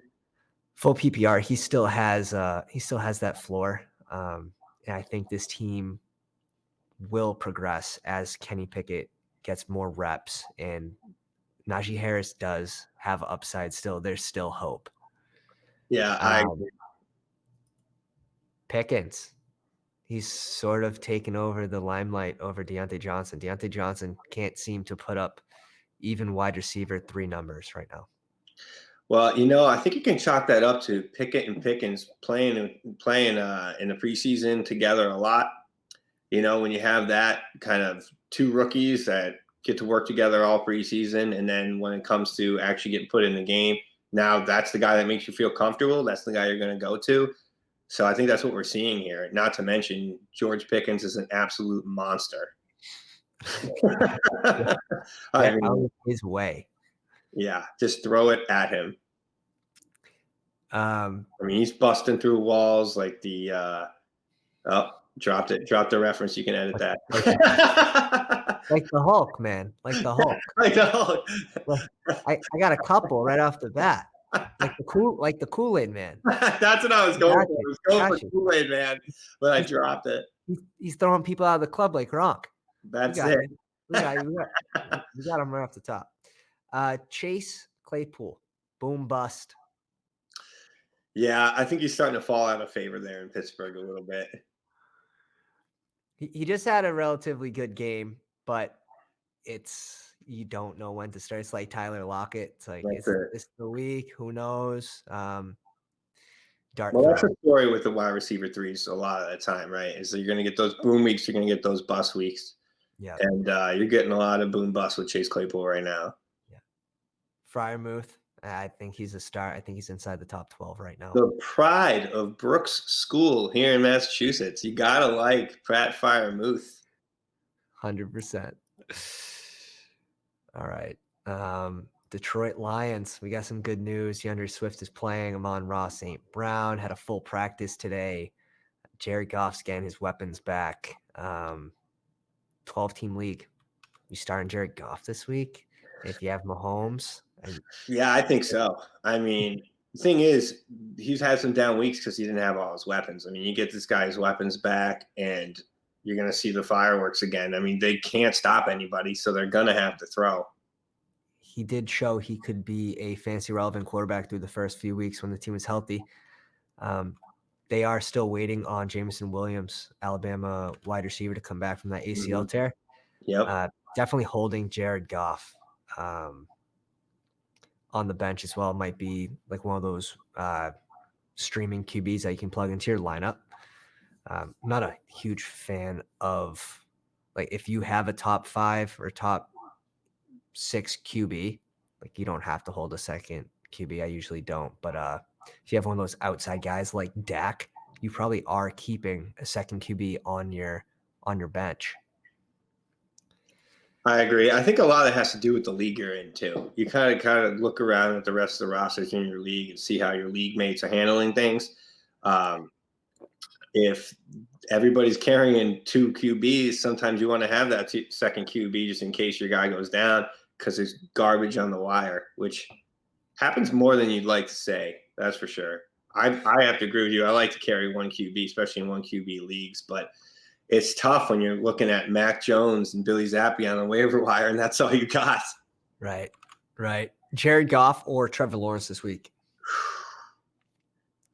[SPEAKER 1] full PPR, he still has that floor. And I think this team will progress as Kenny Pickett gets more reps and Najee Harris does have upside still. There's still hope.
[SPEAKER 2] yeah, I
[SPEAKER 1] Um, Pickens, he's sort of taken over the limelight over Deontay Johnson. Deontay Johnson can't seem to put up even wide receiver 3 numbers right now.
[SPEAKER 2] well, I think you can chalk that up to Pickett and Pickens playing in the preseason together a lot. When you have that kind of two rookies that get to work together all preseason, and then when it comes to actually getting put in the game, now that's the guy that makes you feel comfortable. That's the guy you're going to go to. So I think that's what we're seeing here. Not to mention George Pickens is an absolute monster. I
[SPEAKER 1] Get out
[SPEAKER 2] mean,
[SPEAKER 1] of his way.
[SPEAKER 2] yeah, just throw it at him.
[SPEAKER 1] Um,
[SPEAKER 2] I mean, he's busting through walls like the oh, dropped it. Dropped the reference. You can edit
[SPEAKER 1] like
[SPEAKER 2] that.
[SPEAKER 1] like like the Hulk, man, like the Hulk.
[SPEAKER 2] I know.
[SPEAKER 1] Like, I got a couple right off the bat. Like the Kool-Aid man.
[SPEAKER 2] That's what I was going
[SPEAKER 1] Got
[SPEAKER 2] for.
[SPEAKER 1] you,
[SPEAKER 2] I was going for
[SPEAKER 1] got you.
[SPEAKER 2] Kool-Aid Man, but I
[SPEAKER 1] He's
[SPEAKER 2] dropped it.
[SPEAKER 1] he's throwing people out of the club like Gronk. We
[SPEAKER 2] That's
[SPEAKER 1] got
[SPEAKER 2] it.
[SPEAKER 1] you. We got him right off the top. Chase Claypool, boom bust.
[SPEAKER 2] Yeah, I think he's starting to fall out of favor there in Pittsburgh a little bit.
[SPEAKER 1] He just had a relatively good game, but you don't know when to start. It's like Tyler Lockett. It's like,
[SPEAKER 2] That's
[SPEAKER 1] is
[SPEAKER 2] it.
[SPEAKER 1] this the week? Who knows? dart
[SPEAKER 2] Well, that's
[SPEAKER 1] throw.
[SPEAKER 2] the story with the wide receiver threes a lot of the time, right? Is that you're going to get those boom weeks, you're going to get those bust weeks.
[SPEAKER 1] Yeah.
[SPEAKER 2] And you're getting a lot of boom bust with Chase Claypool right now.
[SPEAKER 1] Yeah. Freiermuth, I think he's a star. I think he's inside the top 12 right now.
[SPEAKER 2] The pride of Brooks School here in Massachusetts. You got to like Pratt Freiermuth.
[SPEAKER 1] 100%. All right. Detroit Lions, we got some good news. DeAndre Swift is playing. Amon-Ra St. Brown had a full practice today. Jared Goff's getting his weapons back. 12-team league. You starting Jared Goff this week? If you have Mahomes?
[SPEAKER 2] Yeah, I think so. I mean, the thing is, he's had some down weeks because he didn't have all his weapons. I mean, you get this guy's weapons back, and you're going to see the fireworks again. I mean, they can't stop anybody, so they're going to have to throw.
[SPEAKER 1] He did show he could be a fantasy relevant quarterback through the first few weeks when the team was healthy. They are still waiting on Jameson Williams, Alabama wide receiver, to come back from that ACL tear.
[SPEAKER 2] Yep.
[SPEAKER 1] Definitely holding Jared Goff on the bench as well might be like one of those streaming QBs that you can plug into your lineup. I'm not a huge fan of, like, if you have a top 5 or top 6 QB, like, you don't have to hold a second QB. I usually don't, but if you have one of those outside guys like Dak, you probably are keeping a second QB on your bench.
[SPEAKER 2] I agree. I think a lot of it has to do with the league you're in too. You kind of look around at the rest of the rosters in your league and see how your league mates are handling things. If everybody's carrying 2 QBs, sometimes you want to have that second QB just in case your guy goes down because there's garbage on the wire, which happens more than you'd like to say. That's for sure. I have to agree with you. I like to carry 1 QB, especially in 1 QB leagues, but it's tough when you're looking at Mac Jones and Billy Zappi on the waiver wire, and that's all you got.
[SPEAKER 1] Right. Jared Goff or Trevor Lawrence this week?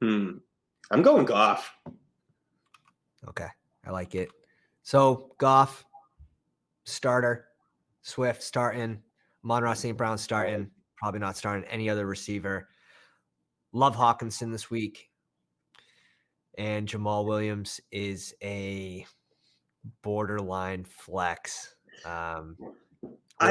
[SPEAKER 2] I'm going Goff.
[SPEAKER 1] Okay, I like it. So Goff, starter. Swift starting. Amon-Ra St. Brown starting. Probably not starting any other receiver. Love Hawkinson this week. And Jamal Williams is a borderline flex.
[SPEAKER 2] I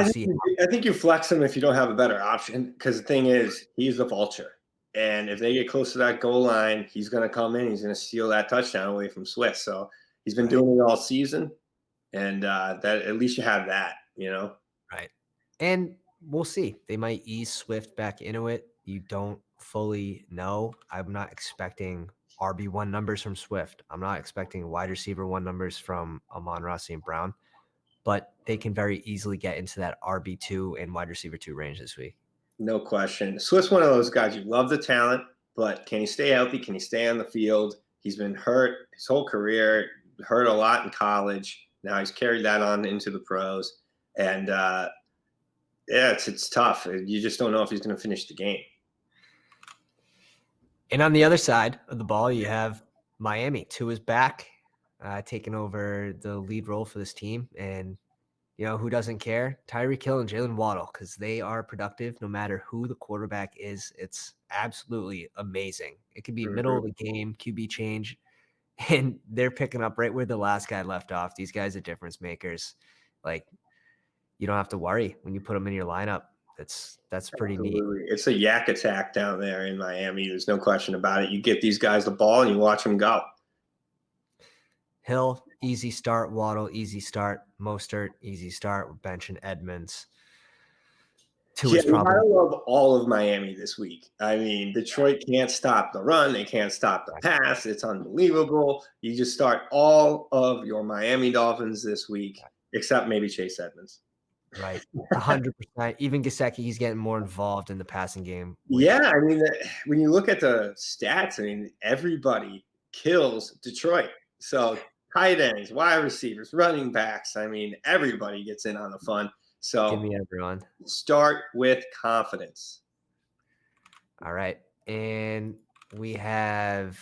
[SPEAKER 2] think you flex him if you don't have a better option, because the thing is, he's the vulture. And if they get close to that goal line, he's going to come in. He's going to steal that touchdown away from Swift. So he's been doing it all season, and that at least you have that,
[SPEAKER 1] Right. And we'll see. They might ease Swift back into it. You don't fully know. I'm not expecting RB1 numbers from Swift. I'm not expecting wide receiver 1 numbers from Amon-Ra St. Brown, but they can very easily get into that RB2 and wide receiver 2 range this week.
[SPEAKER 2] No question. Swift's one of those guys. You love the talent, but can he stay healthy? Can he stay on the field? He's been hurt his whole career, hurt a lot in college. Now he's carried that on into the pros. And, it's tough. You just don't know if he's going to finish the game.
[SPEAKER 1] And on the other side of the ball, you have Miami. Tua is back, taking over the lead role for this team. And who doesn't care? Tyreek Hill and Jalen Waddle, because they are productive no matter who the quarterback is. It's absolutely amazing. It could be middle of the game, QB change, and they're picking up right where the last guy left off. These guys are difference makers. Like, you don't have to worry when you put them in your lineup. That's pretty neat.
[SPEAKER 2] It's a yak attack down there in Miami. There's no question about it. You get these guys the ball and you watch them go.
[SPEAKER 1] Hill, easy start. Waddle, easy start. Mostert, easy start. We're benching Edmonds.
[SPEAKER 2] I love all of Miami this week. I mean, Detroit can't stop the run. They can't stop the pass. It's unbelievable. You just start all of your Miami Dolphins this week, except maybe Chase Edmonds.
[SPEAKER 1] Right. 100%. Even Gesicki, he's getting more involved in the passing game.
[SPEAKER 2] Yeah, I mean, when you look at the stats, I mean, everybody kills Detroit. So tight ends, wide receivers, running backs, I mean, everybody gets in on the fun. So
[SPEAKER 1] give me everyone.
[SPEAKER 2] Start with confidence.
[SPEAKER 1] All right. And we have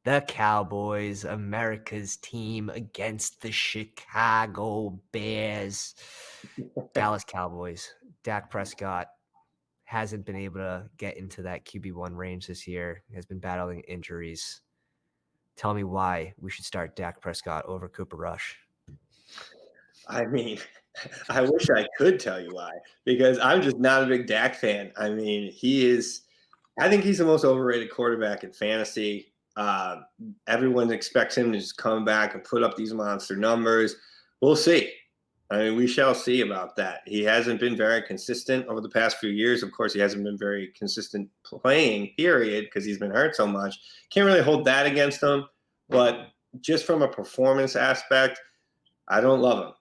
[SPEAKER 1] the Cowboys, America's team, against the Chicago Bears. Dallas Cowboys. Dak Prescott hasn't been able to get into that QB1 range this year. Has been battling injuries. Tell me why we should start Dak Prescott over Cooper Rush.
[SPEAKER 2] I mean, I wish I could tell you why, because I'm just not a big Dak fan. I mean, I think he's the most overrated quarterback in fantasy. Everyone expects him to just come back and put up these monster numbers. We'll see. I mean, we shall see about that. He hasn't been very consistent over the past few years. Of course, he hasn't been very consistent playing, period, because he's been hurt so much. Can't really hold that against him. But just from a performance aspect, I don't love him.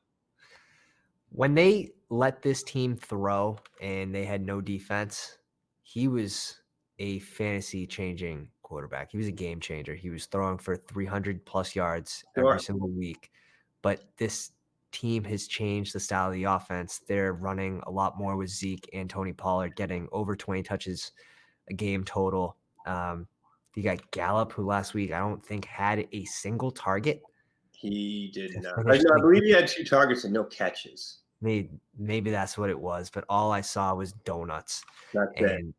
[SPEAKER 1] When they let this team throw and they had no defense, he was a fantasy-changing quarterback. He was a game changer. He was throwing for 300-plus yards every single week. But this team has changed the style of the offense. They're running a lot more with Zeke and Tony Pollard, getting over 20 touches a game total. You got Gallup, who last week I don't think had a single target.
[SPEAKER 2] He did not. I believe he had 2 targets and no catches.
[SPEAKER 1] Maybe that's what it was, but all I saw was donuts.
[SPEAKER 2] That's
[SPEAKER 1] and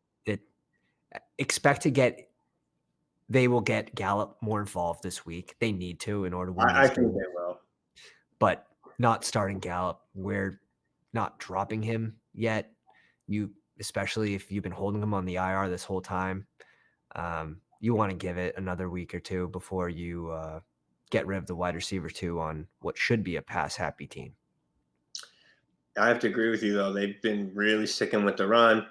[SPEAKER 1] they will get Gallup more involved this week. They need to in order to win.
[SPEAKER 2] I think they will.
[SPEAKER 1] But not starting Gallup. We're not dropping him yet. Especially if you've been holding him on the IR this whole time, you want to give it another week or two before you get rid of the wide receiver 2 on what should be a pass-happy team.
[SPEAKER 2] I have to agree with you, though. They've been really sticking with the run.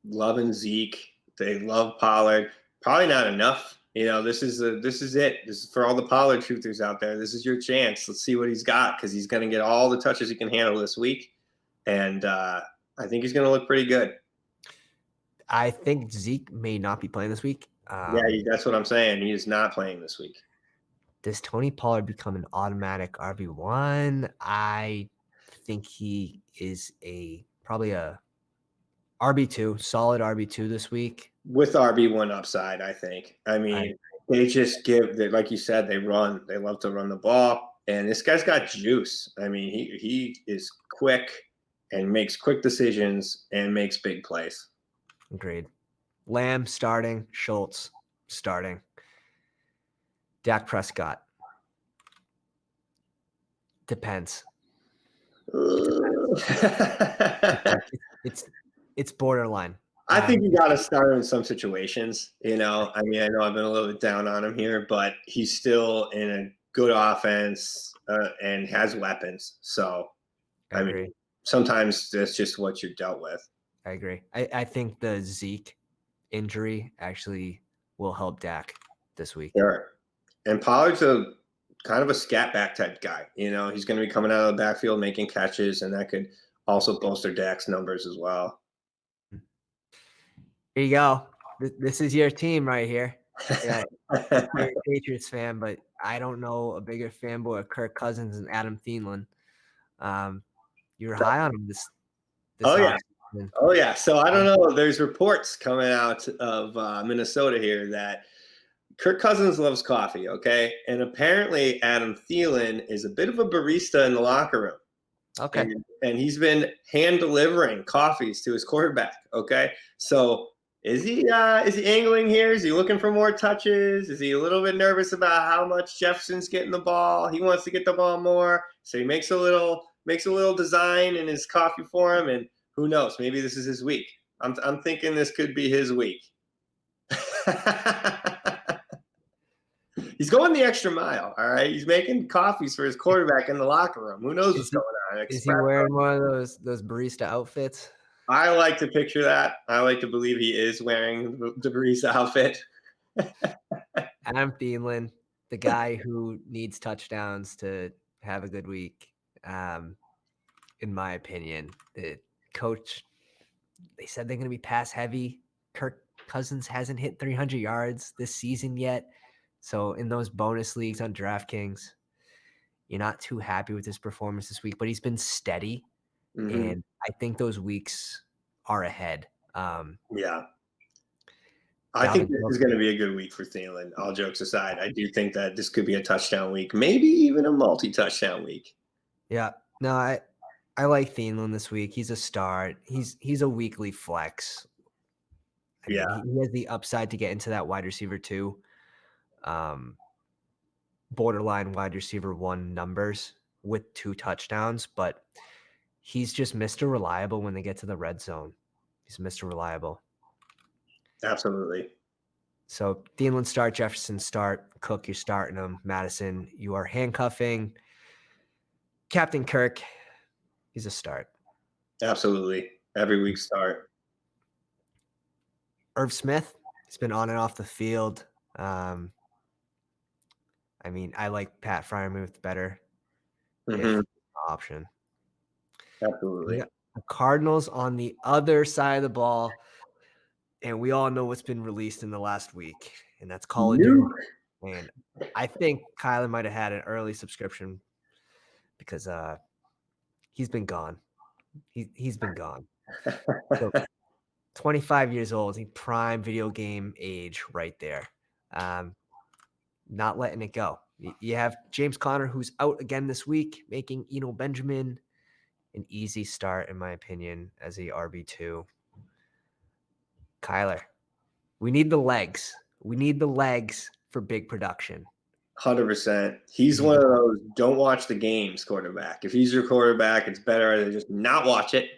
[SPEAKER 2] Loving Zeke. They love Pollard. Probably not enough. This is it. This is for all the Pollard truthers out there. This is your chance. Let's see what he's got, because he's going to get all the touches he can handle this week. And I think he's going to look pretty good.
[SPEAKER 1] I think Zeke may not be playing this week.
[SPEAKER 2] That's what I'm saying. He is not playing this week.
[SPEAKER 1] Does Tony Pollard become an automatic RB1? I think he is probably a RB2, solid RB2 this week.
[SPEAKER 2] With RB1 upside, I think. I mean, they just like you said, they run. They love to run the ball. And this guy's got juice. I mean, he is quick and makes quick decisions and makes big plays.
[SPEAKER 1] Agreed. Lamb starting, Schultz starting. Dak Prescott. Depends. It's borderline.
[SPEAKER 2] I think you got to start him in some situations. I mean, I know I've been a little bit down on him here, but he's still in a good offense and has weapons. So, I mean, sometimes that's just what you're dealt with.
[SPEAKER 1] I agree. I think the Zeke injury actually will help Dak this week.
[SPEAKER 2] Sure. And Pollard's kind of a scat back type guy. He's going to be coming out of the backfield making catches, and that could also bolster Dak's numbers as well.
[SPEAKER 1] Here you go. This is your team right here. Yeah, you're a Patriots fan, but I don't know a bigger fanboy of Kirk Cousins and Adam Thielen. You're high on him this
[SPEAKER 2] Oh, yeah. So I don't know. There's reports coming out of Minnesota here that Kirk Cousins loves coffee, okay? And apparently Adam Thielen is a bit of a barista in the locker room.
[SPEAKER 1] Okay.
[SPEAKER 2] And he's been hand delivering coffees to his quarterback, okay? So is he angling here? Is he looking for more touches? Is he a little bit nervous about how much Jefferson's getting the ball? He wants to get the ball more. So he makes a little design in his coffee for him, and who knows? Maybe this is his week. I'm thinking this could be his week. He's going the extra mile, all right? He's making coffees for his quarterback in the locker room. Who knows what's going on?
[SPEAKER 1] Is he wearing one of those barista outfits?
[SPEAKER 2] I like to picture that. I like to believe he is wearing the barista outfit.
[SPEAKER 1] Adam Thielen, the guy who needs touchdowns to have a good week, in my opinion. The coach, they said they're going to be pass heavy. Kirk Cousins hasn't hit 300 yards this season yet. So in those bonus leagues on DraftKings, you're not too happy with his performance this week, but he's been steady. Mm-hmm. And I think those weeks are ahead.
[SPEAKER 2] Yeah. I think this is going to be a good week for Thielen, all jokes aside. I do think that this could be a touchdown week, maybe even a multi-touchdown week.
[SPEAKER 1] Yeah. No, I like Thielen this week. He's a start. He's a weekly flex. I
[SPEAKER 2] Yeah,
[SPEAKER 1] mean, he has the upside to get into that wide receiver 2, borderline wide receiver 1 numbers with 2 touchdowns, but he's just Mr. Reliable when they get to the red zone. He's Mr. Reliable.
[SPEAKER 2] absolutely.
[SPEAKER 1] So Thielen start, Jefferson start, Cook, you're starting him. Madison, you are handcuffing. Captain Kirk, he's a start.
[SPEAKER 2] Absolutely. Every week start.
[SPEAKER 1] Irv Smith, he's been on and off the field. I mean, I like Pat Freiermuth better
[SPEAKER 2] Hmm.
[SPEAKER 1] if option. We
[SPEAKER 2] Absolutely.
[SPEAKER 1] got the Cardinals on the other side of the ball, and we all know what's been released in the last week, and that's Call of Duty.
[SPEAKER 2] Nuke.
[SPEAKER 1] And I think Kyler might have had an early subscription because he's been gone. He's been gone. So 25 years old, he prime video game age right there. Not letting it go. You have James Conner, who's out again this week, making Eno Benjamin an easy start, in my opinion, as a RB2. Kyler, we need the legs. We need the legs for big production.
[SPEAKER 2] 100%. He's one of those don't watch the games quarterback. If he's your quarterback, it's better to just not watch it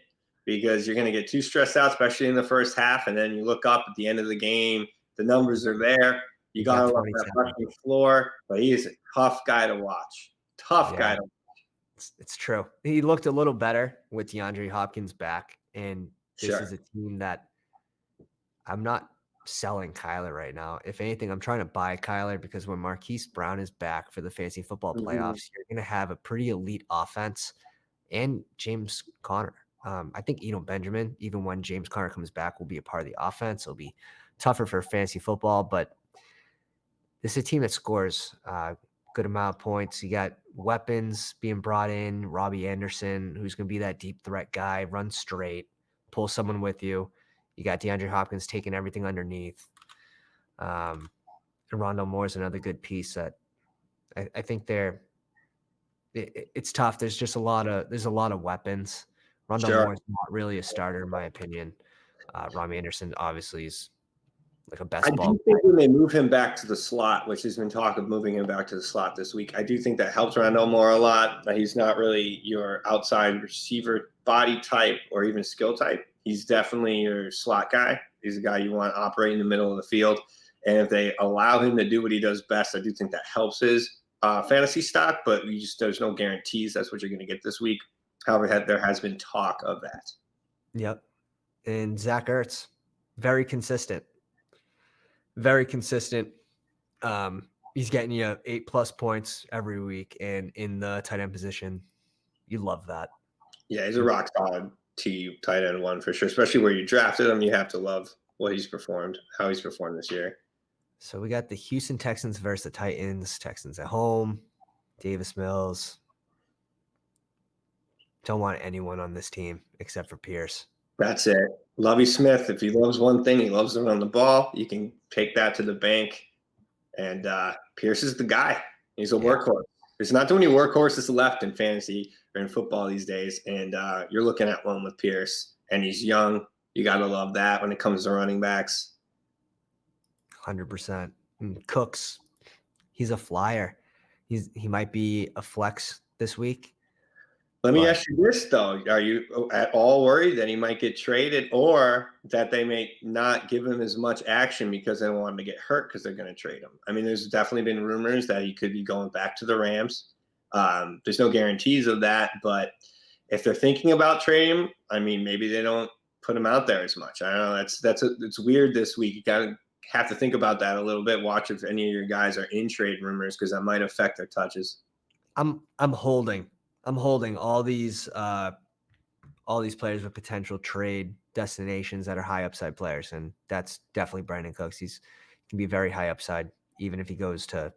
[SPEAKER 2] because you're going to get too stressed out, especially in the first half. And then you look up at the end of the game, the numbers are there. You got to love that rushing floor, but he is a tough guy to watch. Tough guy to watch.
[SPEAKER 1] It's true. He looked a little better with DeAndre Hopkins back, and this is a team that I'm not selling Kyler right now. If anything, I'm trying to buy Kyler because when Marquise Brown is back for the fantasy football playoffs, you're going to have a pretty elite offense and James Conner. I think Eno Benjamin, even when James Conner comes back, will be a part of the offense. It'll be tougher for fantasy football, but this is a team that scores good amount of points. You got weapons being brought in. Robbie Anderson, who's going to be that deep threat guy, run straight, pull someone with you. You got DeAndre Hopkins taking everything underneath. And Rondale Moore is another good piece that I think it's tough. There's just a lot of weapons. Rondale Moore is not really a starter, in my opinion. Robbie Anderson obviously is like a best ball.
[SPEAKER 2] I do think when they move him back to the slot, which has been talk of moving him back to the slot this week, I do think that helps Rondale Moore a lot. He's not really your outside receiver body type or even skill type. He's definitely your slot guy. He's a guy you want to operate in the middle of the field. And if they allow him to do what he does best, I do think that helps his fantasy stock, but there's no guarantees that's what you're going to get this week. However, there has been talk of that.
[SPEAKER 1] Yep. And Zach Ertz, very consistent. Very consistent. He's getting you 8+ points every week, and in the tight end position, you love that.
[SPEAKER 2] Yeah, he's a rock solid tight end one for sure. Especially where you drafted him, you have to love what he's performed, how he's performed this year.
[SPEAKER 1] So we got the Houston Texans versus the Titans. Texans at home. Davis Mills. Don't want anyone on this team except for Pierce.
[SPEAKER 2] That's it. Lovie Smith, if he loves one thing, he loves to run the ball. You can take that to the bank. And Pierce is the guy. He's a workhorse. There's not too many workhorses left in fantasy or in football these days. And you're looking at one with Pierce. And he's young. You got to love that when it comes to running backs.
[SPEAKER 1] 100%. And Cooks, he's a flyer. He might be a flex this week.
[SPEAKER 2] Let me ask you this, though. Are you at all worried that he might get traded or that they may not give him as much action because they don't want him to get hurt because they're going to trade him? I mean, there's definitely been rumors that he could be going back to the Rams. There's no guarantees of that, but if they're thinking about trading him, I mean, maybe they don't put him out there as much. I don't know. It's weird this week. You got to have to think about that a little bit. Watch if any of your guys are in trade rumors because that might affect their touches.
[SPEAKER 1] I'm holding all these players with potential trade destinations that are high upside players, and that's definitely Brandon Cooks. He can be very high upside, even if he goes to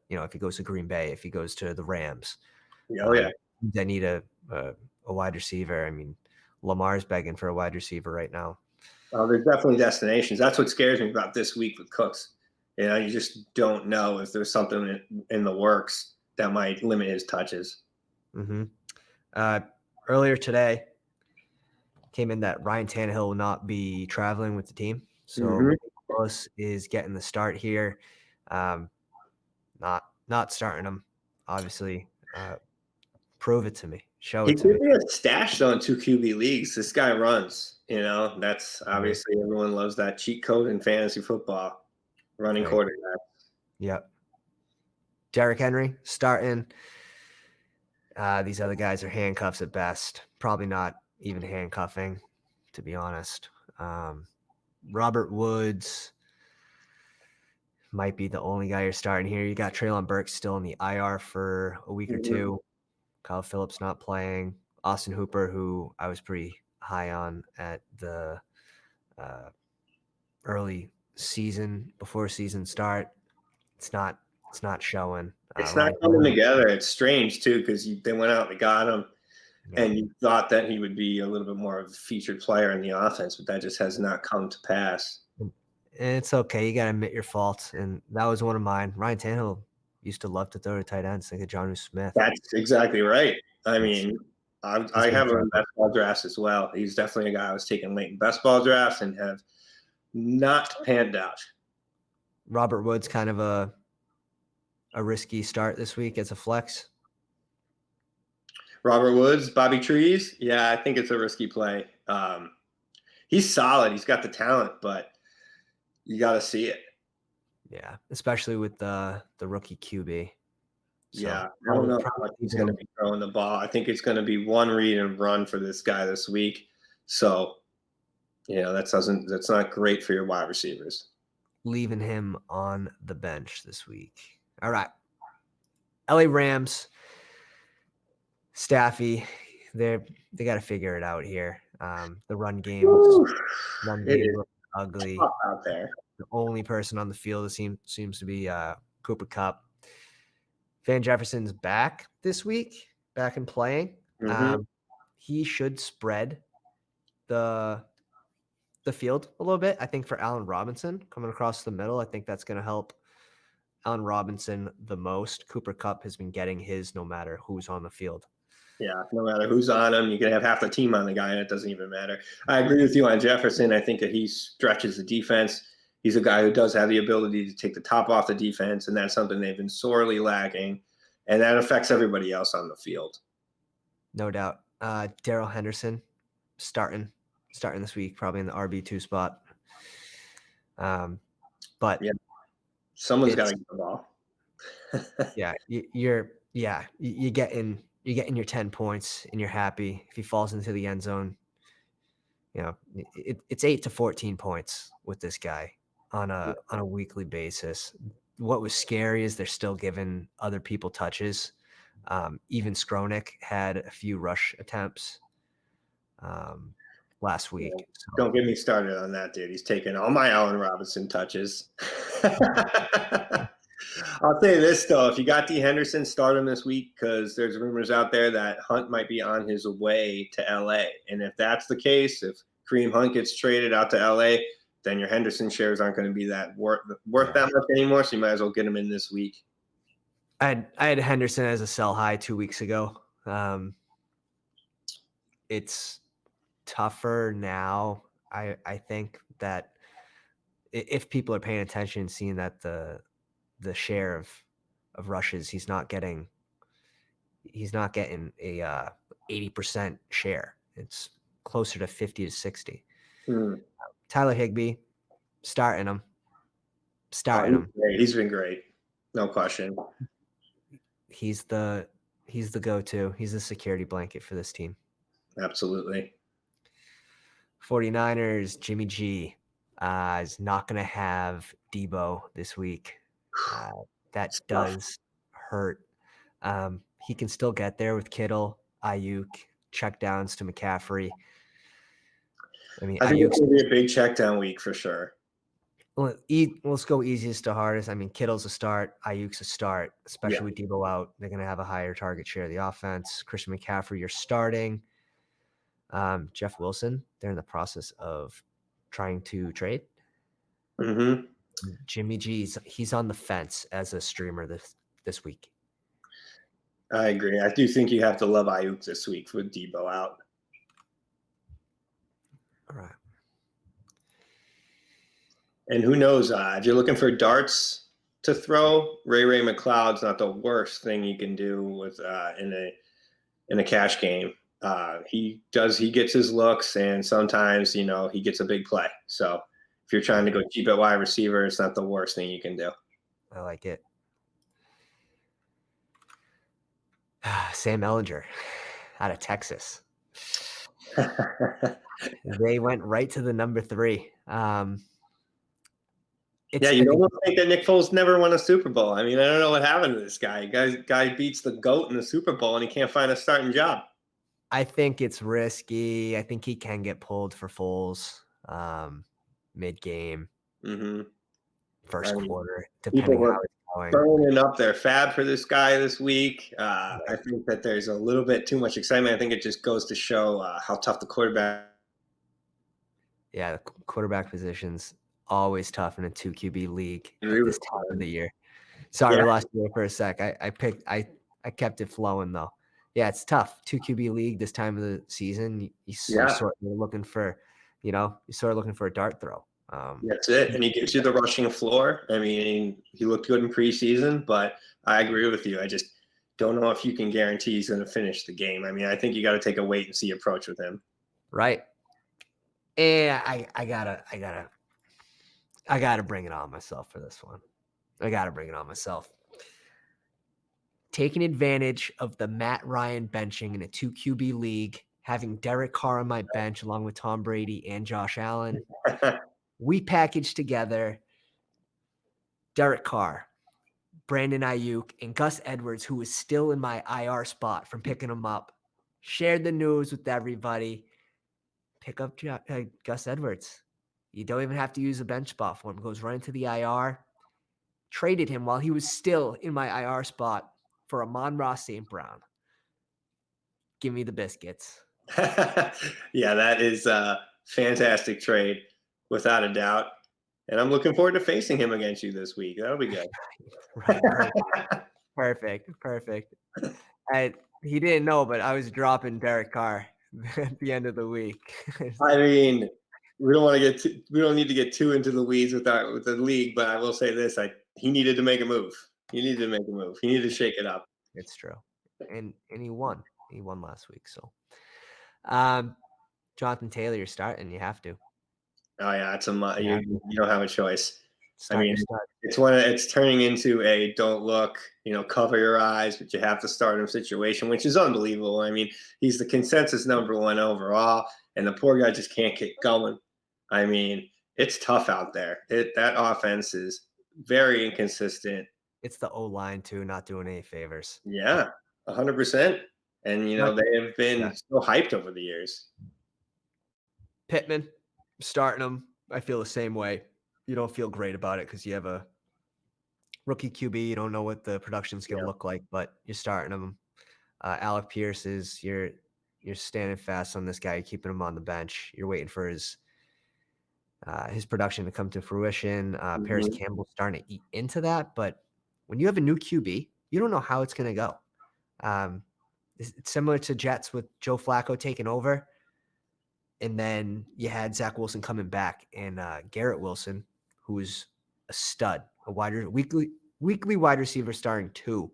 [SPEAKER 1] Green Bay, if he goes to the Rams. They need a wide receiver. I mean, Lamar's begging for a wide receiver right now.
[SPEAKER 2] There's definitely destinations. That's what scares me about this week with Cooks. You just don't know if there's something in the works that might limit his touches.
[SPEAKER 1] Earlier today, came in that Ryan Tannehill will not be traveling with the team. So
[SPEAKER 2] Mhm.
[SPEAKER 1] Willis is getting the start here. Not starting him, obviously. Prove it to me. Show
[SPEAKER 2] He
[SPEAKER 1] it to me.
[SPEAKER 2] could be a stash though in 2 QB leagues. This guy runs, that's
[SPEAKER 1] Right.
[SPEAKER 2] obviously everyone loves that cheat code in fantasy football, running
[SPEAKER 1] Right.
[SPEAKER 2] quarterback.
[SPEAKER 1] Yep. Derrick Henry starting. These other guys are handcuffs at best. Probably not even handcuffing, to be honest. Robert Woods might be the only guy you're starting here. You got Treylon Burks still in the IR for a week or
[SPEAKER 2] Mhm.
[SPEAKER 1] two. Kyle Phillips not playing. Austin Hooper, who I was pretty high on at the uh, early season before season start. It's not showing.
[SPEAKER 2] It's not
[SPEAKER 1] Ryan
[SPEAKER 2] coming
[SPEAKER 1] Tannehill,
[SPEAKER 2] together. It's strange too because they went out and got him,
[SPEAKER 1] yeah.
[SPEAKER 2] and you thought that he would be a little bit more of a featured player in the offense, but that just has not come to pass.
[SPEAKER 1] And it's okay. You got to admit your faults, and that was one of mine. Ryan Tannehill used to love to throw to tight ends, like a Jonnu Smith.
[SPEAKER 2] That's exactly right. I
[SPEAKER 1] It's
[SPEAKER 2] mean,
[SPEAKER 1] he's
[SPEAKER 2] I
[SPEAKER 1] been
[SPEAKER 2] have him in
[SPEAKER 1] trouble.
[SPEAKER 2] best ball drafts as well. He's definitely a guy I was taking late in best ball drafts and have not panned out.
[SPEAKER 1] Robert Woods kind of a risky start this week as a flex.
[SPEAKER 2] Robert Woods, Bobby Trees. Yeah, I think it's a risky play. He's solid. He's got the talent, but you got to see it.
[SPEAKER 1] Yeah, especially with the rookie QB.
[SPEAKER 2] Yeah,
[SPEAKER 1] So
[SPEAKER 2] I don't know how
[SPEAKER 1] probably
[SPEAKER 2] much he's
[SPEAKER 1] leaving
[SPEAKER 2] going to
[SPEAKER 1] him
[SPEAKER 2] be throwing the ball. I think it's going to be one read and run for this guy this week. So, that's not great for your wide receivers.
[SPEAKER 1] leaving him on the bench this week. All right. LA Rams, Staffy, they got to figure it out here. The
[SPEAKER 2] Whew,
[SPEAKER 1] run
[SPEAKER 2] it
[SPEAKER 1] game
[SPEAKER 2] is
[SPEAKER 1] looks ugly.
[SPEAKER 2] tough out there.
[SPEAKER 1] The only person on the field seems to be Cooper Kupp. Van Jefferson's back this week, back and playing.
[SPEAKER 2] Hmm.
[SPEAKER 1] Um, he should spread the field a little bit. I think for Allen Robinson coming across the middle, I think that's going to help Allen Robinson the most. Cooper Kupp has been getting his no matter who's on the field.
[SPEAKER 2] Yeah, no matter who's on him, you can have half the team on the guy, and it doesn't even matter. I agree with you on Jefferson. I think that he stretches the defense. He's a guy who does have the ability to take the top off the defense, and that's something they've been sorely lacking, and that affects everybody else on the field.
[SPEAKER 1] No doubt. Daryl Henderson starting this week, probably in the RB2 spot. But
[SPEAKER 2] Yeah, someone's got
[SPEAKER 1] it's
[SPEAKER 2] to get the ball.
[SPEAKER 1] yeah, you're getting your 10 points and you're happy. If he falls into the end zone, it's 8 to 14 points with this guy on a weekly basis. What was scary is they're still giving other people touches. Even Skronik had a few rush attempts last
[SPEAKER 2] Yeah,
[SPEAKER 1] week. So
[SPEAKER 2] don't get me started on that, dude. He's taking all my Allen Robinson touches. I'll say this though: if you got D Henderson, start him this week because there's rumors out there that Hunt might be on his way to LA. And if that's the case, if Kareem Hunt gets traded out to LA, then your Henderson shares aren't going to be that worth
[SPEAKER 1] yeah.
[SPEAKER 2] that much anymore. So you might as well get him in this week.
[SPEAKER 1] I had Henderson as a sell high 2 weeks ago. It's tougher now. I think that if people are paying attention, seeing that the share of rushes, he's not getting a 80% share. It's closer to 50 to 60.
[SPEAKER 2] Hmm.
[SPEAKER 1] Tyler Higbee, starting him.
[SPEAKER 2] He's been great, no question.
[SPEAKER 1] He's the go-to. He's the security blanket for this team.
[SPEAKER 2] Absolutely.
[SPEAKER 1] 49ers, Jimmy G is not going to have Debo this week. That does hurt. He can still get there with Kittle, Ayuk, check downs to McCaffrey. I mean,
[SPEAKER 2] I think it's
[SPEAKER 1] Ayuk's.
[SPEAKER 2] going to be a big check down week for sure.
[SPEAKER 1] Well, let's go easiest to hardest. I mean, Kittle's a start, Ayuk's a start,
[SPEAKER 2] Yeah.
[SPEAKER 1] especially with Debo out. They're going to have a higher target share of the offense. Christian McCaffrey, you're starting. Jeff Wilson, they're in the process of trying to trade.
[SPEAKER 2] Mm-hmm.
[SPEAKER 1] Jimmy G's he's on the fence as a streamer this week.
[SPEAKER 2] I agree. I do think you have to love Ayuk this week with Debo out.
[SPEAKER 1] All right.
[SPEAKER 2] And who knows? If you're looking for darts to throw, Ray McLeod's not the worst thing you can do with in a cash game. He gets his looks, and sometimes he gets a big play. So if you're trying to go cheap at wide receiver, it's not the worst thing you can do.
[SPEAKER 1] I like it. Sam Ellinger out of Texas. They went right to the number 3.
[SPEAKER 2] Yeah, you almost think that Nick Foles never won a Super Bowl. I mean, I don't know what happened to this guy. Guy beats the GOAT in the Super Bowl, and he can't find a starting job.
[SPEAKER 1] I think it's risky. I think he can get pulled for Foles mid-game, first quarter, depending on how it's going.
[SPEAKER 2] Burning up their fab for this guy this week. I think that there's a little bit too much excitement. I think it just goes to show how tough the quarterback.
[SPEAKER 1] Yeah, the quarterback position's always tough in a 2 QB league at this time of the year. Sorry, I lost you for a sec. I kept it flowing though. Yeah, it's tough. 2 QB league this time of the season. You're sort of looking for, a dart throw.
[SPEAKER 2] That's it. And he gives you the rushing floor. I mean, he looked good in preseason, but I agree with you. I just don't know if you can guarantee he's going to finish the game. I mean, I think you got to take a wait and see approach with him.
[SPEAKER 1] Right. And I gotta bring it on myself for this one. I gotta bring it on myself. Taking advantage of the Matt Ryan benching in a 2 QB league, having Derek Carr on my bench along with Tom Brady and Josh Allen. We packaged together Derek Carr, Brandon Ayuk, and Gus Edwards, who was still in my IR spot from picking him up. Shared the news with everybody. Pick up Gus Edwards. You don't even have to use a bench spot for him. Goes right into the IR. Traded him while he was still in my IR spot for Amon-Ra St. Brown. Give me the biscuits.
[SPEAKER 2] Yeah, that is a fantastic trade, without a doubt. And I'm looking forward to facing him against you this week. That'll be good.
[SPEAKER 1] Perfect. He didn't know, but I was dropping Derek Carr at the end of the week.
[SPEAKER 2] I mean, we don't need to get too into the weeds with the league, but I will say this: he needed to make a move. He needed to shake it up.
[SPEAKER 1] It's true, and he won. He won last week. So, Jonathan Taylor, you're starting. You have to.
[SPEAKER 2] Oh yeah, it's you don't have a choice. I mean, it's turning into a don't look, cover your eyes, but you have to start him situation, which is unbelievable. I mean, he's the consensus number 1 overall, and the poor guy just can't get going. I mean, it's tough out there. That offense is very inconsistent.
[SPEAKER 1] It's the O-line too, not doing any favors.
[SPEAKER 2] Yeah, 100%. And they have been so hyped over the years.
[SPEAKER 1] Pittman, starting him, I feel the same way. You don't feel great about it because you have a rookie QB. You don't know what the production's going to look like, but you're starting him. Alec Pierce you're standing fast on this guy. You're keeping him on the bench. You're waiting for his production to come to fruition. Paris Campbell's starting to eat into that, but when you have a new QB, you don't know how it's going to go. It's similar to Jets with Joe Flacco taking over. And then you had Zach Wilson coming back, and Garrett Wilson, who is a stud, a weekly wide receiver starting 2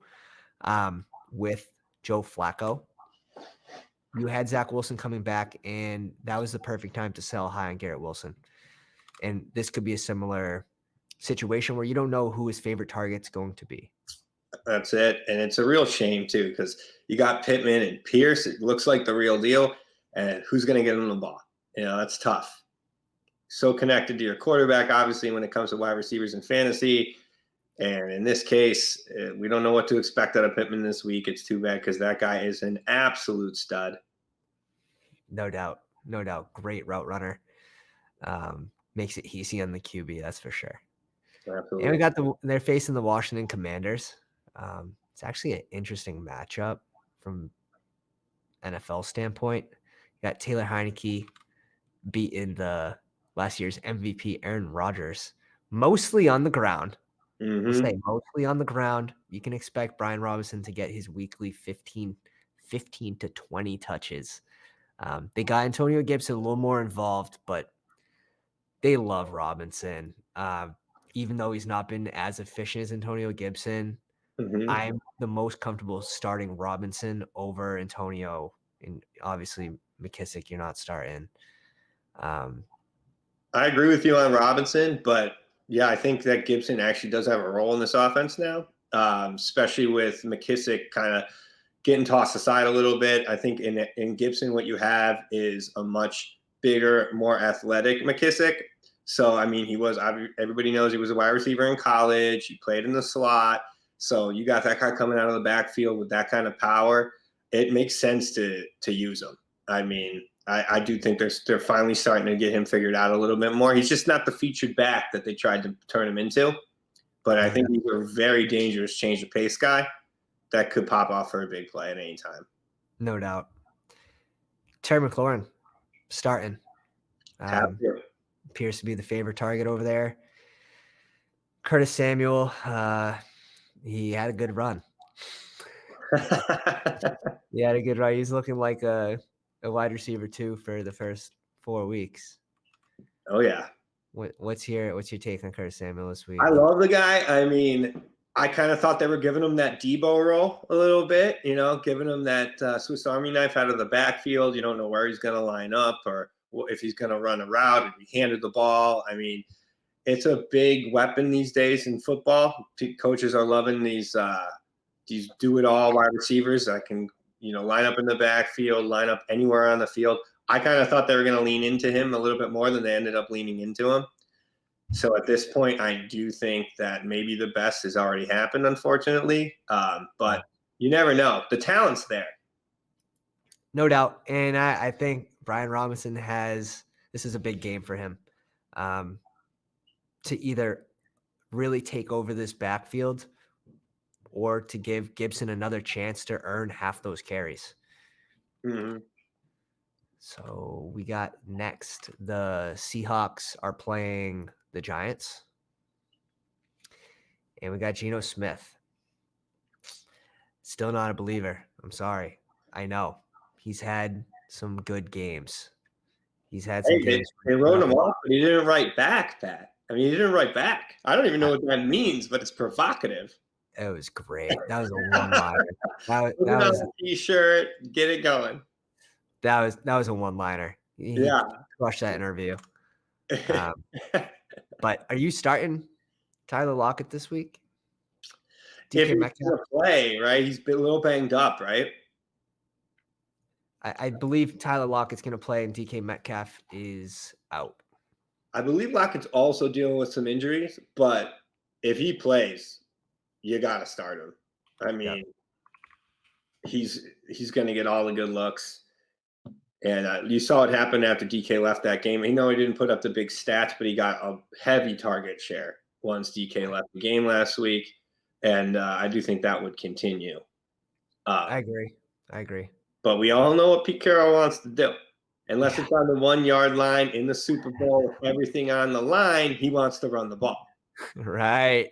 [SPEAKER 1] with Joe Flacco. You had Zach Wilson coming back, and that was the perfect time to sell high on Garrett Wilson. And this could be a similar situation where you don't know who his favorite target's going to be.
[SPEAKER 2] That's it. And it's a real shame, too, because you got Pittman and Pierce. It looks like the real deal. And who's going to get him the ball? That's tough. So connected to your quarterback, obviously, when it comes to wide receivers in fantasy. And in this case, we don't know what to expect out of Pittman this week. It's too bad because that guy is an absolute stud.
[SPEAKER 1] No doubt. Great route runner. Makes it easy on the QB, that's for sure.
[SPEAKER 2] Absolutely.
[SPEAKER 1] And we got they're facing the Washington Commanders. It's actually an interesting matchup from NFL standpoint. You got Taylor Heineke beating the last year's MVP Aaron Rodgers, mostly on the ground. We'll say mostly on the ground. You can expect Brian Robinson to get his weekly 15 to 20 touches. They got Antonio Gibson a little more involved, but they love Robinson. Even though he's not been as efficient as Antonio Gibson,
[SPEAKER 2] Mhm.
[SPEAKER 1] I'm the most comfortable starting Robinson over Antonio. And obviously, McKissick, you're not starting. Um,
[SPEAKER 2] I agree with you on Robinson, but yeah, I think that Gibson actually does have a role in this offense now, especially with McKissick kind of getting tossed aside a little bit. I think in Gibson, what you have is a much bigger, more athletic McKissick. So I mean, everybody knows he was a wide receiver in college. He played in the slot. So you got that guy coming out of the backfield with that kind of power. It makes sense to use him. I mean, I do think they're finally starting to get him figured out a little bit more. He's just not the featured back that they tried to turn him into. But I
[SPEAKER 1] no
[SPEAKER 2] think
[SPEAKER 1] doubt.
[SPEAKER 2] he's a very dangerous change of pace guy that could pop off for a big play at any time.
[SPEAKER 1] No doubt. Terry McLaurin starting.
[SPEAKER 2] Have to.
[SPEAKER 1] Appears to be the favorite target over there. Curtis Samuel, he had a good run. He had a good run. He's looking like a wide receiver too for the first 4 weeks.
[SPEAKER 2] Oh yeah.
[SPEAKER 1] What's your take on Curtis Samuel this week?
[SPEAKER 2] I love the guy. I mean, I kind of thought they were giving him that Debo role a little bit, giving him that Swiss Army knife out of the backfield. You don't know where he's going to line up or if he's going to run a route, if he handed the ball. I mean, it's a big weapon these days in football. Coaches are loving these do-it-all wide receivers that can, line up in the backfield, line up anywhere on the field. I kind of thought they were going to lean into him a little bit more than they ended up leaning into him. So at this point, I do think that maybe the best has already happened, unfortunately. But you never know. The talent's there.
[SPEAKER 1] No doubt. And I think Brian Robinson this is a big game for him to either really take over this backfield or to give Gibson another chance to earn half those carries.
[SPEAKER 2] Mm-hmm.
[SPEAKER 1] So we got next, the Seahawks are playing the Giants. And we got Geno Smith. Still not a believer. I'm sorry. I know. He's had some good games. He's had some
[SPEAKER 2] Hey,
[SPEAKER 1] games.
[SPEAKER 2] they wrote him off, but he didn't write back, Pat. I mean, he didn't write back. I don't even know what that means, but it's provocative.
[SPEAKER 1] It was great. That was a one-liner. That
[SPEAKER 2] Put it on
[SPEAKER 1] was
[SPEAKER 2] a T-shirt, get it going.
[SPEAKER 1] that was a one-liner. He
[SPEAKER 2] Yeah.
[SPEAKER 1] crushed that interview. But are you starting Tyler Lockett this week?
[SPEAKER 2] If
[SPEAKER 1] DK
[SPEAKER 2] he's
[SPEAKER 1] Metcalf?
[SPEAKER 2] going to play, right? He's been a little banged up, right?
[SPEAKER 1] I believe Tyler Lockett's going to play and DK Metcalf is out.
[SPEAKER 2] I believe Lockett's also dealing with some injuries, but if he plays, you got to start him. I mean, he's going to get all the good looks. And you saw it happen after DK left that game. He didn't put up the big stats, but he got a heavy target share once DK left the game last week. And I do think that would continue.
[SPEAKER 1] I agree.
[SPEAKER 2] But we all know what Pete Carroll wants to do. Unless it's on the 1 yard line in the Super Bowl with everything on the line, he wants to run the ball.
[SPEAKER 1] Right.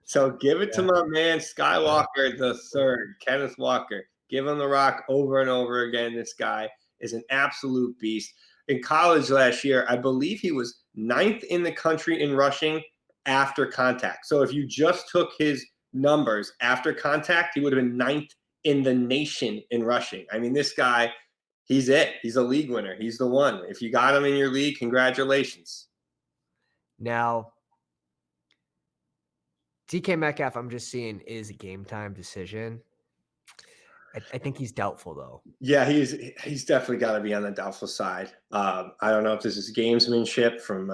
[SPEAKER 2] So give it to my man Skywalker the third, Kenneth Walker. Give him the rock over and over again. This guy is an absolute beast. In college last year, I believe he was 9th in the country in rushing after contact. So if you just took his numbers after contact, he would have been 9th in the nation in rushing. I mean, this guy, he's it. He's a league winner. He's the one. If you got him in your league, congratulations.
[SPEAKER 1] Now, DK Metcalf, I'm just seeing, is a game time decision. I think he's doubtful, though.
[SPEAKER 2] Yeah, he's definitely got to be on the doubtful side. I don't know if this is gamesmanship from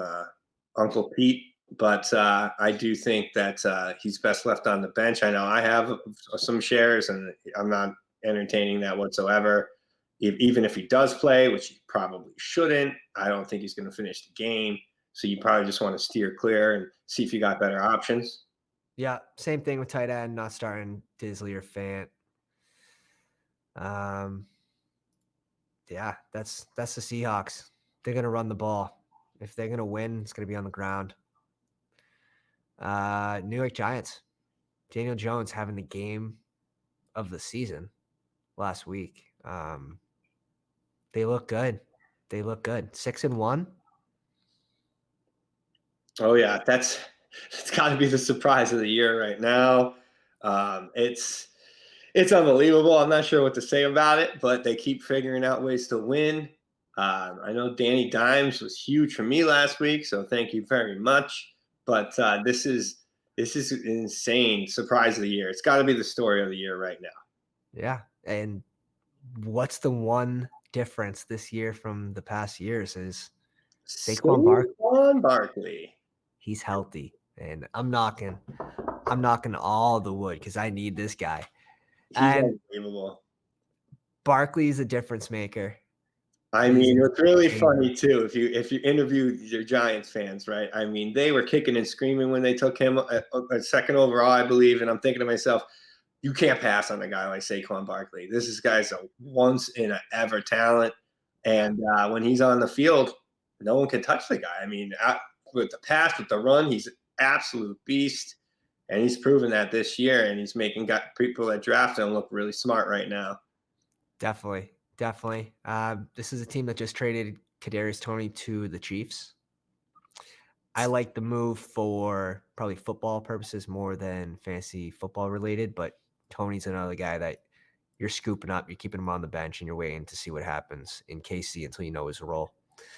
[SPEAKER 2] Uncle Pete, but I do think that he's best left on the bench. I know I have some shares, and I'm not entertaining that whatsoever. Even if he does play, which he probably shouldn't, I don't think he's going to finish the game. So you probably just want to steer clear and see if you got better options.
[SPEAKER 1] Yeah, same thing with tight end, not starting Disley or Fant. Yeah, that's the Seahawks. They're gonna run the ball. If they're gonna win, it's gonna be on the ground. New York Giants. Daniel Jones having the game of the season last week. Um, they look good. They look good. 6-1.
[SPEAKER 2] Oh yeah, it's got to be the surprise of the year right now. It's unbelievable. I'm not sure what to say about it, but they keep figuring out ways to win. I know Danny Dimes was huge for me last week, so thank you very much. But this is an insane surprise of the year. It's got to be the story of the year right now.
[SPEAKER 1] Yeah. And what's the one difference this year from the past years is Saquon Barkley.
[SPEAKER 2] Saquon Barkley.
[SPEAKER 1] He's healthy, and I'm knocking all the wood because I need this guy.
[SPEAKER 2] He's
[SPEAKER 1] And
[SPEAKER 2] unbelievable.
[SPEAKER 1] Barkley's a difference maker.
[SPEAKER 2] I
[SPEAKER 1] He's
[SPEAKER 2] mean, what's really
[SPEAKER 1] insane.
[SPEAKER 2] funny too, if you interview your Giants fans, right? I mean, they were kicking and screaming when they took him a second overall, I believe. And I'm thinking to myself, you can't pass on a guy like Saquon Barkley. This guy's a once in a ever talent,
[SPEAKER 1] Yeah,
[SPEAKER 2] and when he's on the field, no one can touch the guy. I mean, with the pass, with the run, he's an absolute beast, and he's proven that this year. And he's making people that draft him look really smart right now.
[SPEAKER 1] definitely, definitely. This is a team that just traded Kadarius Toney to the Chiefs. I like the move for probably football purposes more than fantasy football related, but Tony's another guy that you're scooping up, you're keeping him on the bench, and you're waiting to see what happens in KC until you know his role.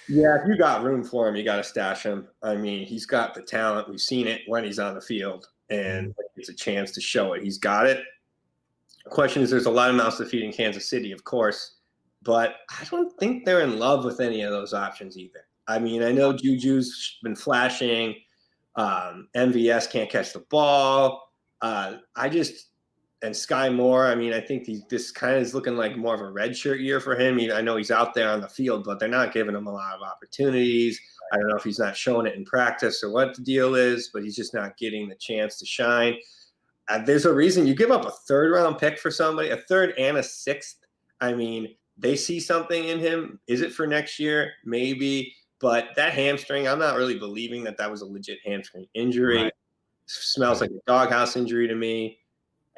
[SPEAKER 2] Yeah, if you got room for him, you got to stash him. I mean, he's got the talent. We've seen it when he's on the field, and
[SPEAKER 1] Mhm.
[SPEAKER 2] it's a chance to show it. He's got it. The question is, there's a lot of mouths to feed in Kansas City, of course, but I don't think they're in love with any of those options either. I mean, I know Juju's been flashing. MVS can't catch the ball. I just and Sky Moore. I mean, I think this kind of is looking like more of a redshirt year for him. I know he's out there on the field, but they're not giving him a lot of opportunities. I don't know if he's not showing it in practice or what the deal is, but he's just not getting the chance to shine. There's a reason you give up a third round pick for somebody, a third and a sixth. I mean, they see something in him. Is it for next year? Maybe. But that hamstring, I'm not really believing that was a legit hamstring injury.
[SPEAKER 1] Right.
[SPEAKER 2] Smells
[SPEAKER 1] Right.
[SPEAKER 2] like a doghouse injury to me.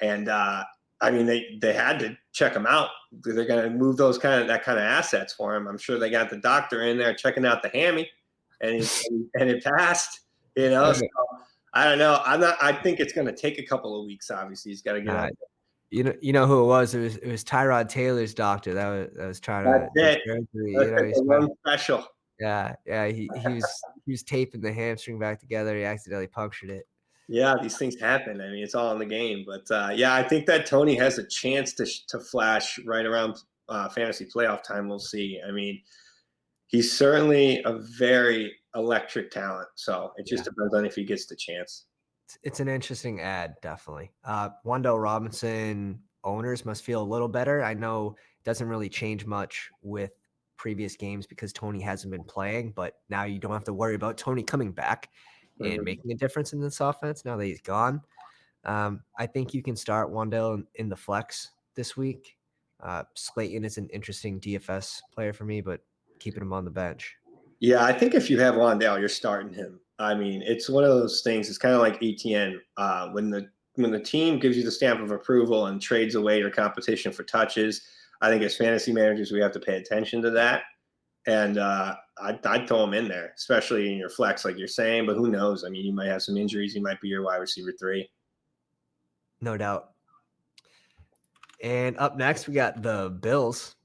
[SPEAKER 2] And I mean, they had to check him out. They're going to move that kind of assets for him. I'm sure they got the doctor in there checking out the hammy, and it passed. So I don't know. I think it's going to take a couple of weeks. Obviously, he's got to get
[SPEAKER 1] Uh,
[SPEAKER 2] out.
[SPEAKER 1] you know who it was? It was Tyrod Taylor's doctor that was trying
[SPEAKER 2] That's
[SPEAKER 1] to do
[SPEAKER 2] it.
[SPEAKER 1] surgery.
[SPEAKER 2] That's like
[SPEAKER 1] He's
[SPEAKER 2] the
[SPEAKER 1] trying.
[SPEAKER 2] one special.
[SPEAKER 1] Yeah, yeah. He was taping the hamstring back together. He accidentally punctured it.
[SPEAKER 2] Yeah, these things happen. I mean, it's all in the game. But yeah, I think that Tony has a chance to flash right around fantasy playoff time. We'll see. I mean, he's certainly a very electric talent. So it just
[SPEAKER 1] Yeah,
[SPEAKER 2] depends on if he gets the chance.
[SPEAKER 1] it's an interesting ad, definitely. Wandale Robinson owners must feel a little better. I know it doesn't really change much with previous games because Tony hasn't been playing, but now you don't have to worry about Tony coming back and
[SPEAKER 2] Mhm.
[SPEAKER 1] making a difference in this offense now that he's gone. I think you can start Wandale in the flex this week. Slayton is an interesting DFS player for me, but keeping him on the bench.
[SPEAKER 2] Yeah, I think if you have Wandale, you're starting him. I mean, it's one of those things. It's kind of like ETN. When the team gives you the stamp of approval and trades away your competition for touches, I think as fantasy managers, we have to pay attention to that. And I'd throw him in there, especially in your flex, like you're saying. But who knows? I mean, you might have some injuries. He might be your wide receiver 3.
[SPEAKER 1] No doubt. And up next, we got the Bills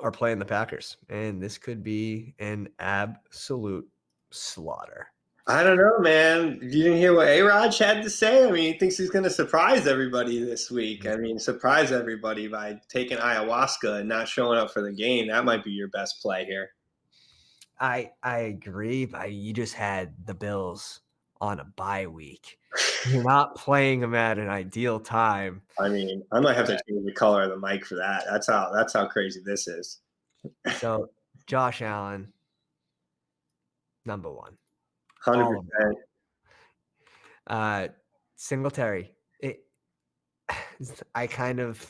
[SPEAKER 1] are playing the Packers, and this could be an absolute slaughter.
[SPEAKER 2] I don't know, man. You didn't hear what A-Raj had to say? I mean, he thinks he's going to surprise everybody this week. I mean, surprise everybody by taking ayahuasca and not showing up for the game. That might be your best play here.
[SPEAKER 1] I agree, but you just had the Bills on a bye week. You're not playing them at an ideal time.
[SPEAKER 2] I mean, I might have to change the color of the mic for that. That's how crazy this is.
[SPEAKER 1] So Josh Allen, number one. All of
[SPEAKER 2] 100%.
[SPEAKER 1] Singletary. I kind of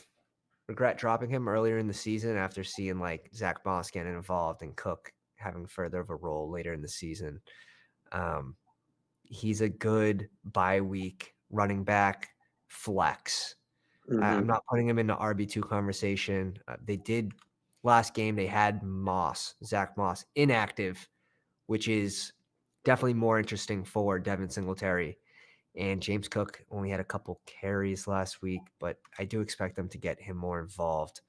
[SPEAKER 1] regret dropping him earlier in the season after seeing like Zach Moss getting involved and Cook having further of a role later in the season. He's a good bye week running back flex. I'm not putting him in the RB2 conversation. They did last game, they had Zach Moss, inactive, which is definitely more interesting for Devin Singletary. And James Cook only had a couple carries last week, but I do expect them to get him more involved.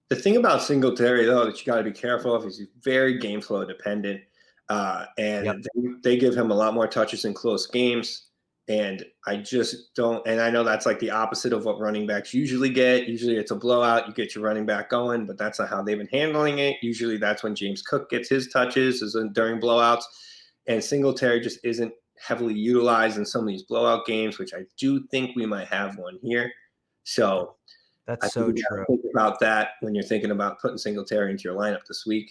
[SPEAKER 2] The thing about Singletary, though, that you got to be careful of is he's very game flow dependent. And they give him a lot more touches in close games. And I just don't, and I know that's like the opposite of what running backs usually get. Usually it's a blowout, you get your running back going, but that's not how they've been handling it. Usually that's when James Cook gets his touches, is during blowouts. And Singletary just isn't heavily utilized in some of these blowout games, which I do think we might have one here. So
[SPEAKER 1] that's
[SPEAKER 2] I
[SPEAKER 1] so
[SPEAKER 2] think you
[SPEAKER 1] true.
[SPEAKER 2] think about that when you're thinking about putting Singletary into your lineup this week.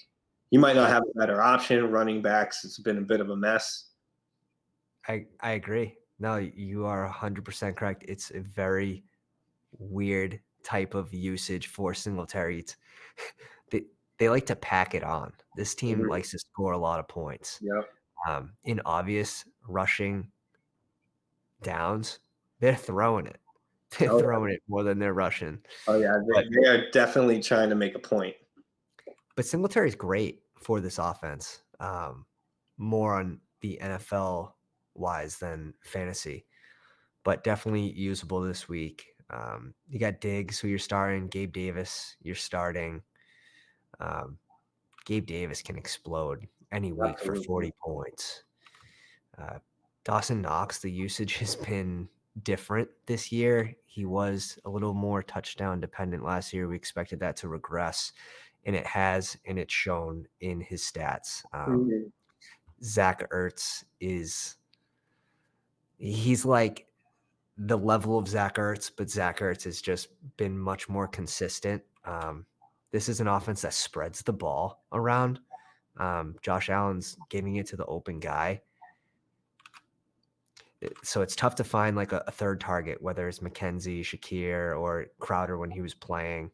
[SPEAKER 2] You might not have a better option. Running backs, it's been a bit of a mess.
[SPEAKER 1] I agree. No, you are 100% correct. It's a very weird type of usage for Singletary. They like to pack it on. This team likes to score a lot of points.
[SPEAKER 2] Yep.
[SPEAKER 1] In obvious rushing downs, they're throwing it. They're throwing it more than they're rushing.
[SPEAKER 2] Oh, yeah. They are definitely trying to make a point.
[SPEAKER 1] But Singletary is great for this offense. More on the NFL wise than fantasy, but definitely usable this week. You got Diggs, who you're starting. Gabe Davis, you're starting. Gabe Davis can explode any week for 40 points. Dawson Knox, the usage has been different this year. He was a little more touchdown dependent last year. We expected that to regress, and it has, and it's shown in his stats. Zach Ertz he's like the level of Zach Ertz, but Zach Ertz has just been much more consistent. This is an offense that spreads the ball around. Josh Allen's giving it to the open guy. So it's tough to find like a third target, whether it's McKenzie, Shakir, or Crowder when he was playing.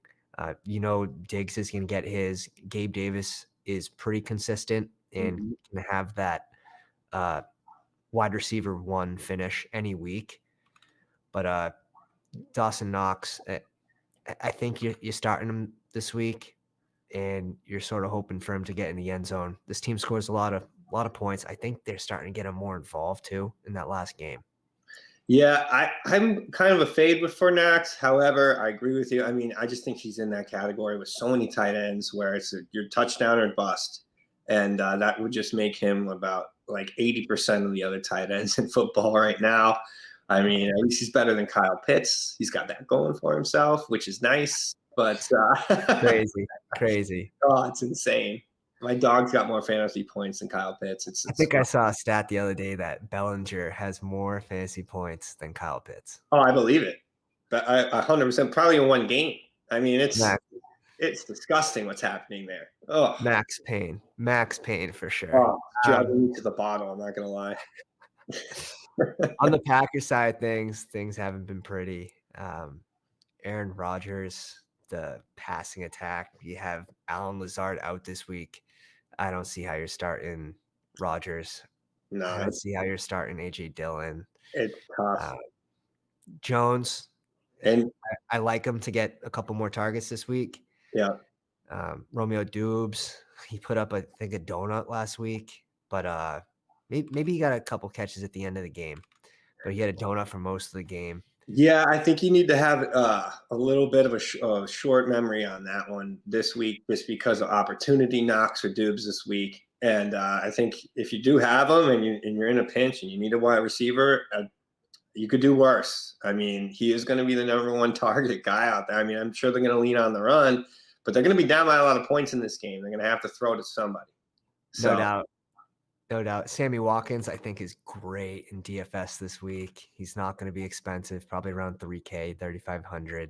[SPEAKER 1] Diggs is going to get his. Gabe Davis is pretty consistent and can have that wide receiver one finish any week. But Dawson Knox, I think you're starting him this week, and you're sort of hoping for him to get in the end zone. This team scores a lot of points. I think they're starting to get him more involved too in that last game.
[SPEAKER 2] Yeah, I'm kind of a fade for Knox. However, I agree with you. I mean, I just think he's in that category with so many tight ends where it's your touchdown or bust. And that would just make him about like 80% of the other tight ends in football right now. I mean, at least he's better than Kyle Pitts. He's got that going for himself, which is nice. But
[SPEAKER 1] crazy.
[SPEAKER 2] Oh, it's insane. My dog's got more fantasy points than Kyle Pitts.
[SPEAKER 1] I think I saw a stat the other day that Bellinger has more fantasy points than Kyle Pitts.
[SPEAKER 2] Oh, I believe it. But 100%, probably in one game. I mean, it's disgusting what's happening there. Oh,
[SPEAKER 1] Max Payne for sure.
[SPEAKER 2] Oh, juggling to the bottle. I'm not gonna lie.
[SPEAKER 1] On the Packers side, things haven't been pretty. Aaron Rodgers, the passing attack. You have Allen Lazard out this week. I don't see how you're starting Rodgers.
[SPEAKER 2] No,
[SPEAKER 1] I don't see how you're starting AJ Dillon.
[SPEAKER 2] It's tough.
[SPEAKER 1] Jones,
[SPEAKER 2] and
[SPEAKER 1] I like him to get a couple more targets this week.
[SPEAKER 2] Yeah.
[SPEAKER 1] Romeo Dubes, he put up, I think, a donut last week, but maybe he got a couple catches at the end of the game, but he had a donut for most of the game.
[SPEAKER 2] Yeah, I think you need to have a little bit of a short memory on that one this week, just because of opportunity knocks for Dubes this week. And I think if you do have them and you're in a pinch and you need a wide receiver, you could do worse. I mean, he is going to be the number one target guy out there. I mean, I'm sure they're going to lean on the run, but they're going to be down by a lot of points in this game. They're going to have to throw to somebody.
[SPEAKER 1] So, no doubt. Sammy Watkins, I think, is great in DFS this week. He's not going to be expensive, probably around $3K, $3,500.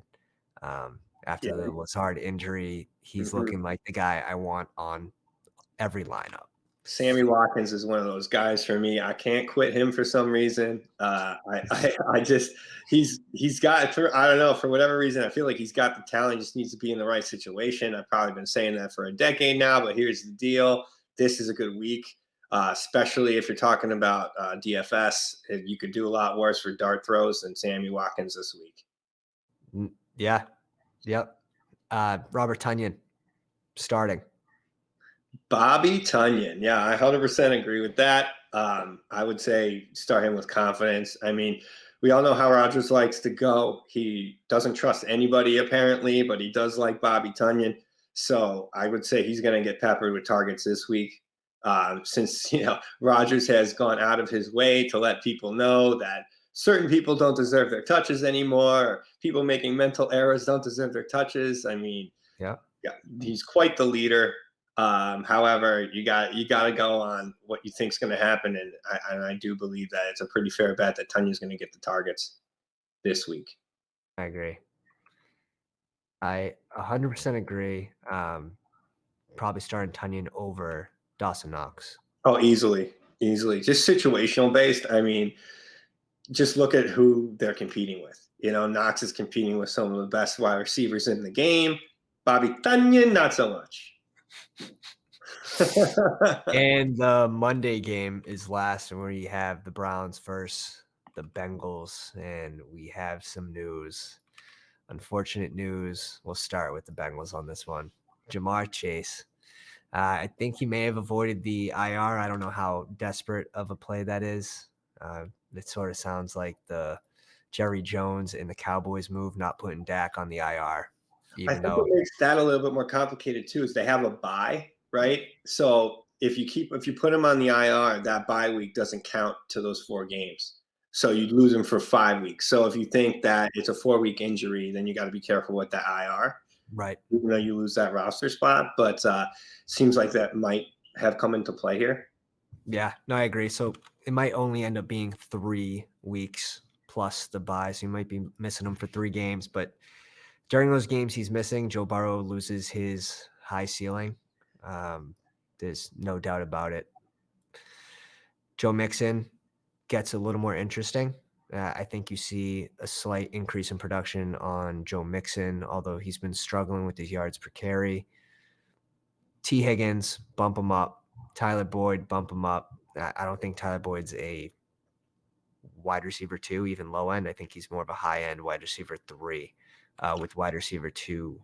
[SPEAKER 1] After the Lazard injury, he's looking like the guy I want on every lineup.
[SPEAKER 2] Sammy Watkins is one of those guys for me. I can't quit him for some reason. He's got, I don't know, for whatever reason, I feel like he's got the talent. He just needs to be in the right situation. I've probably been saying that for a decade now, but here's the deal. This is a good week, especially if you're talking about DFS. You could do a lot worse for dart throws than Sammy Watkins this week.
[SPEAKER 1] Yeah. Yep. Robert Tunyon starting.
[SPEAKER 2] Bobby Tunyon. Yeah, I 100% agree with that. I would say start him with confidence. I mean, we all know how Rodgers likes to go. He doesn't trust anybody apparently, but he does like Bobby Tunyon. So I would say he's going to get peppered with targets this week. Since Rodgers has gone out of his way to let people know that certain people don't deserve their touches anymore. Or people making mental errors don't deserve their touches. I mean,
[SPEAKER 1] Yeah.
[SPEAKER 2] yeah, he's quite the leader. However, you got to go on what you think's going to happen, and I do believe that it's a pretty fair bet that Tunya's going to get the targets this week.
[SPEAKER 1] I agree. I 100% agree. Probably starting Tunyon over Dawson Knox.
[SPEAKER 2] Oh, easily, just situational based. I mean, just look at who they're competing with. Knox is competing with some of the best wide receivers in the game. Bobby Tunyon, not so much.
[SPEAKER 1] And the Monday game is last, and where you have the Browns versus the Bengals, and we have some news. Unfortunate news. We'll start with the Bengals on this one. Ja'Marr Chase. I think he may have avoided the IR. I don't know how desperate of a play that is. It sort of sounds like the Jerry Jones and the Cowboys move, not putting Dak on the IR.
[SPEAKER 2] I think what makes that a little bit more complicated too is they have a bye, right? So if you put him on the IR, that bye week doesn't count to those 4 games. So you'd lose him for 5 weeks. So if you think that it's a 4-week injury, then you got to be careful with that IR.
[SPEAKER 1] Right.
[SPEAKER 2] Even though you lose that roster spot, but seems like that might have come into play here.
[SPEAKER 1] Yeah, no, I agree. So it might only end up being 3 weeks plus the bye. So you might be missing him for 3 games, but during those games he's missing, Joe Burrow loses his high ceiling. There's no doubt about it. Joe Mixon gets a little more interesting. I think you see a slight increase in production on Joe Mixon, although he's been struggling with his yards per carry. T. Higgins, bump him up. Tyler Boyd, bump him up. I don't think Tyler Boyd's a wide receiver 2, even low end. I think he's more of a high end wide receiver 3 with wide receiver 2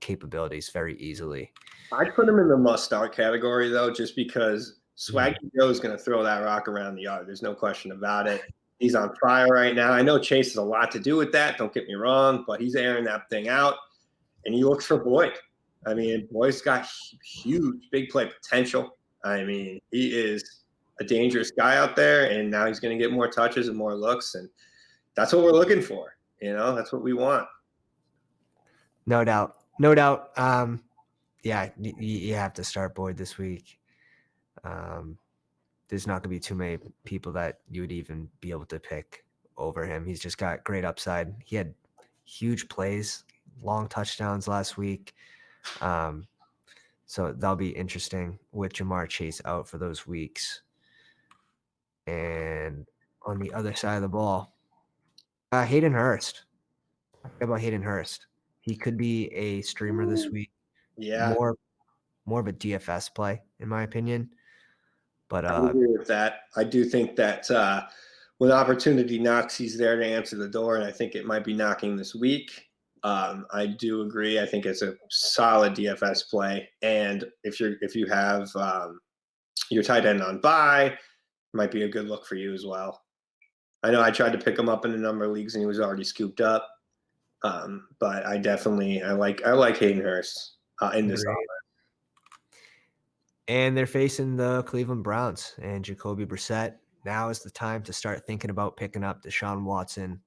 [SPEAKER 1] capabilities very easily.
[SPEAKER 2] I'd put him in the must start category though, just because Swaggy Joe is going to throw that rock around the yard. There's no question about it. He's on fire right now. I know Chase has a lot to do with that. Don't get me wrong, but he's airing that thing out, and he looks for Boyd. I mean, Boyd's got huge big play potential. I mean, he is a dangerous guy out there, and now he's going to get more touches and more looks, and that's what we're looking for. That's what we want.
[SPEAKER 1] No doubt. No doubt. Yeah, you have to start Boyd this week. There's not going to be too many people that you would even be able to pick over him. He's just got great upside. He had huge plays, long touchdowns last week. So that'll be interesting with Ja'Marr Chase out for those weeks. And on the other side of the ball, Hayden Hurst. Talk about Hayden Hurst. He could be a streamer this week.
[SPEAKER 2] Yeah.
[SPEAKER 1] More of a DFS play, in my opinion. But
[SPEAKER 2] I agree with that. I do think that when opportunity knocks, he's there to answer the door, and I think it might be knocking this week. I do agree. I think it's a solid DFS play, and if you have your tight end on bye, it might be a good look for you as well. I know I tried to pick him up in a number of leagues, and he was already scooped up. But I like Hayden Hurst in this offense.
[SPEAKER 1] And they're facing the Cleveland Browns and Jacoby Brissett. Now is the time to start thinking about picking up Deshaun Watson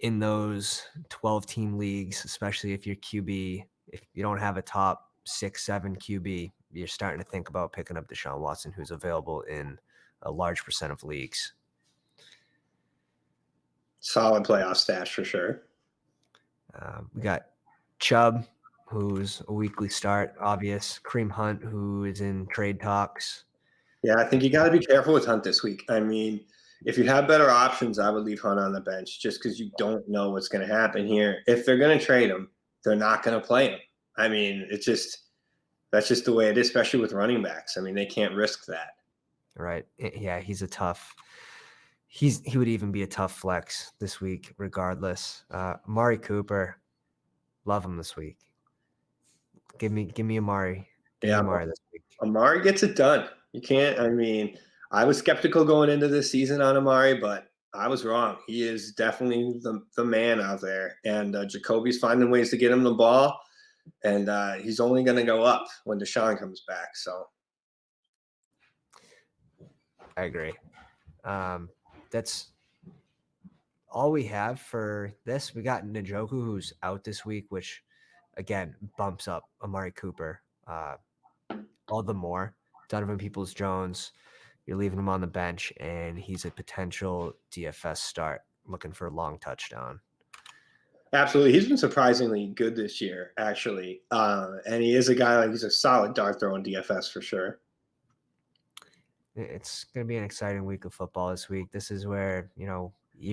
[SPEAKER 1] in those 12-team leagues, especially if you're QB. If you don't have a top 6-7 QB, you're starting to think about picking up Deshaun Watson, who's available in a large percent of leagues.
[SPEAKER 2] Solid playoff stash for sure.
[SPEAKER 1] We got Chubb, who's a weekly start, obvious. Kareem Hunt, who is in trade talks.
[SPEAKER 2] Yeah, I think you got to be careful with Hunt this week. I mean, if you have better options, I would leave Hunt on the bench just because you don't know what's going to happen here. If they're going to trade him, they're not going to play him. I mean, that's just the way it is, especially with running backs. I mean, they can't risk that.
[SPEAKER 1] Right. Yeah, he's a tough he would even be a tough flex this week, regardless. Amari Cooper, love him this week. Give me Amari. Give me
[SPEAKER 2] Yeah,
[SPEAKER 1] Amari this week.
[SPEAKER 2] Amari gets it done. You can't. I mean, I was skeptical going into this season on Amari, but I was wrong. He is definitely the man out there, and Jacoby's finding ways to get him the ball, and he's only going to go up when Deshaun comes back. So
[SPEAKER 1] I agree. That's all we have for this. We got Njoku, who's out this week, which again bumps up Amari Cooper all the more. Donovan Peoples-Jones, you're leaving him on the bench, and he's a potential DFS start looking for a long touchdown.
[SPEAKER 2] absolutely, he's been surprisingly good this year, actually, and he is a guy he's a solid dart throw in DFS for sure.
[SPEAKER 1] It's going to be an exciting week of football this week. This is where, you're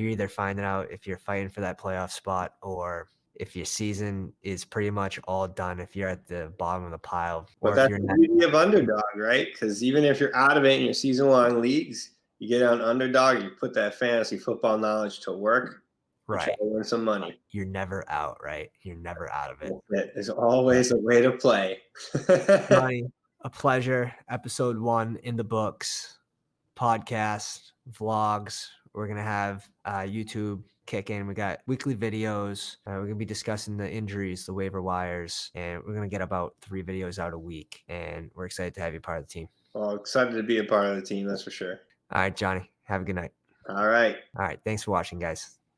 [SPEAKER 1] either finding out if you're fighting for that playoff spot or if your season is pretty much all done, if you're at the bottom of the pile.
[SPEAKER 2] But
[SPEAKER 1] Or
[SPEAKER 2] that's
[SPEAKER 1] if you're
[SPEAKER 2] the
[SPEAKER 1] not.
[SPEAKER 2] beauty of underdog, right? Because even if you're out of it in your season-long leagues, you get on underdog, you put that fantasy football knowledge to work,
[SPEAKER 1] Right.
[SPEAKER 2] try to win some money.
[SPEAKER 1] You're never out, right? You're never out of it.
[SPEAKER 2] There's always a way to play.
[SPEAKER 1] Johnny, a pleasure. Episode 1 in the books. Podcast, vlogs. We're going to have YouTube kick in. We got weekly videos. We're going to be discussing the injuries, the waiver wires, and we're going to get about 3 videos out a week. And we're excited to have you part of the team.
[SPEAKER 2] Well, excited to be a part of the team, that's for sure.
[SPEAKER 1] All right, Johnny. Have a good night.
[SPEAKER 2] All right.
[SPEAKER 1] All right. Thanks for watching, guys.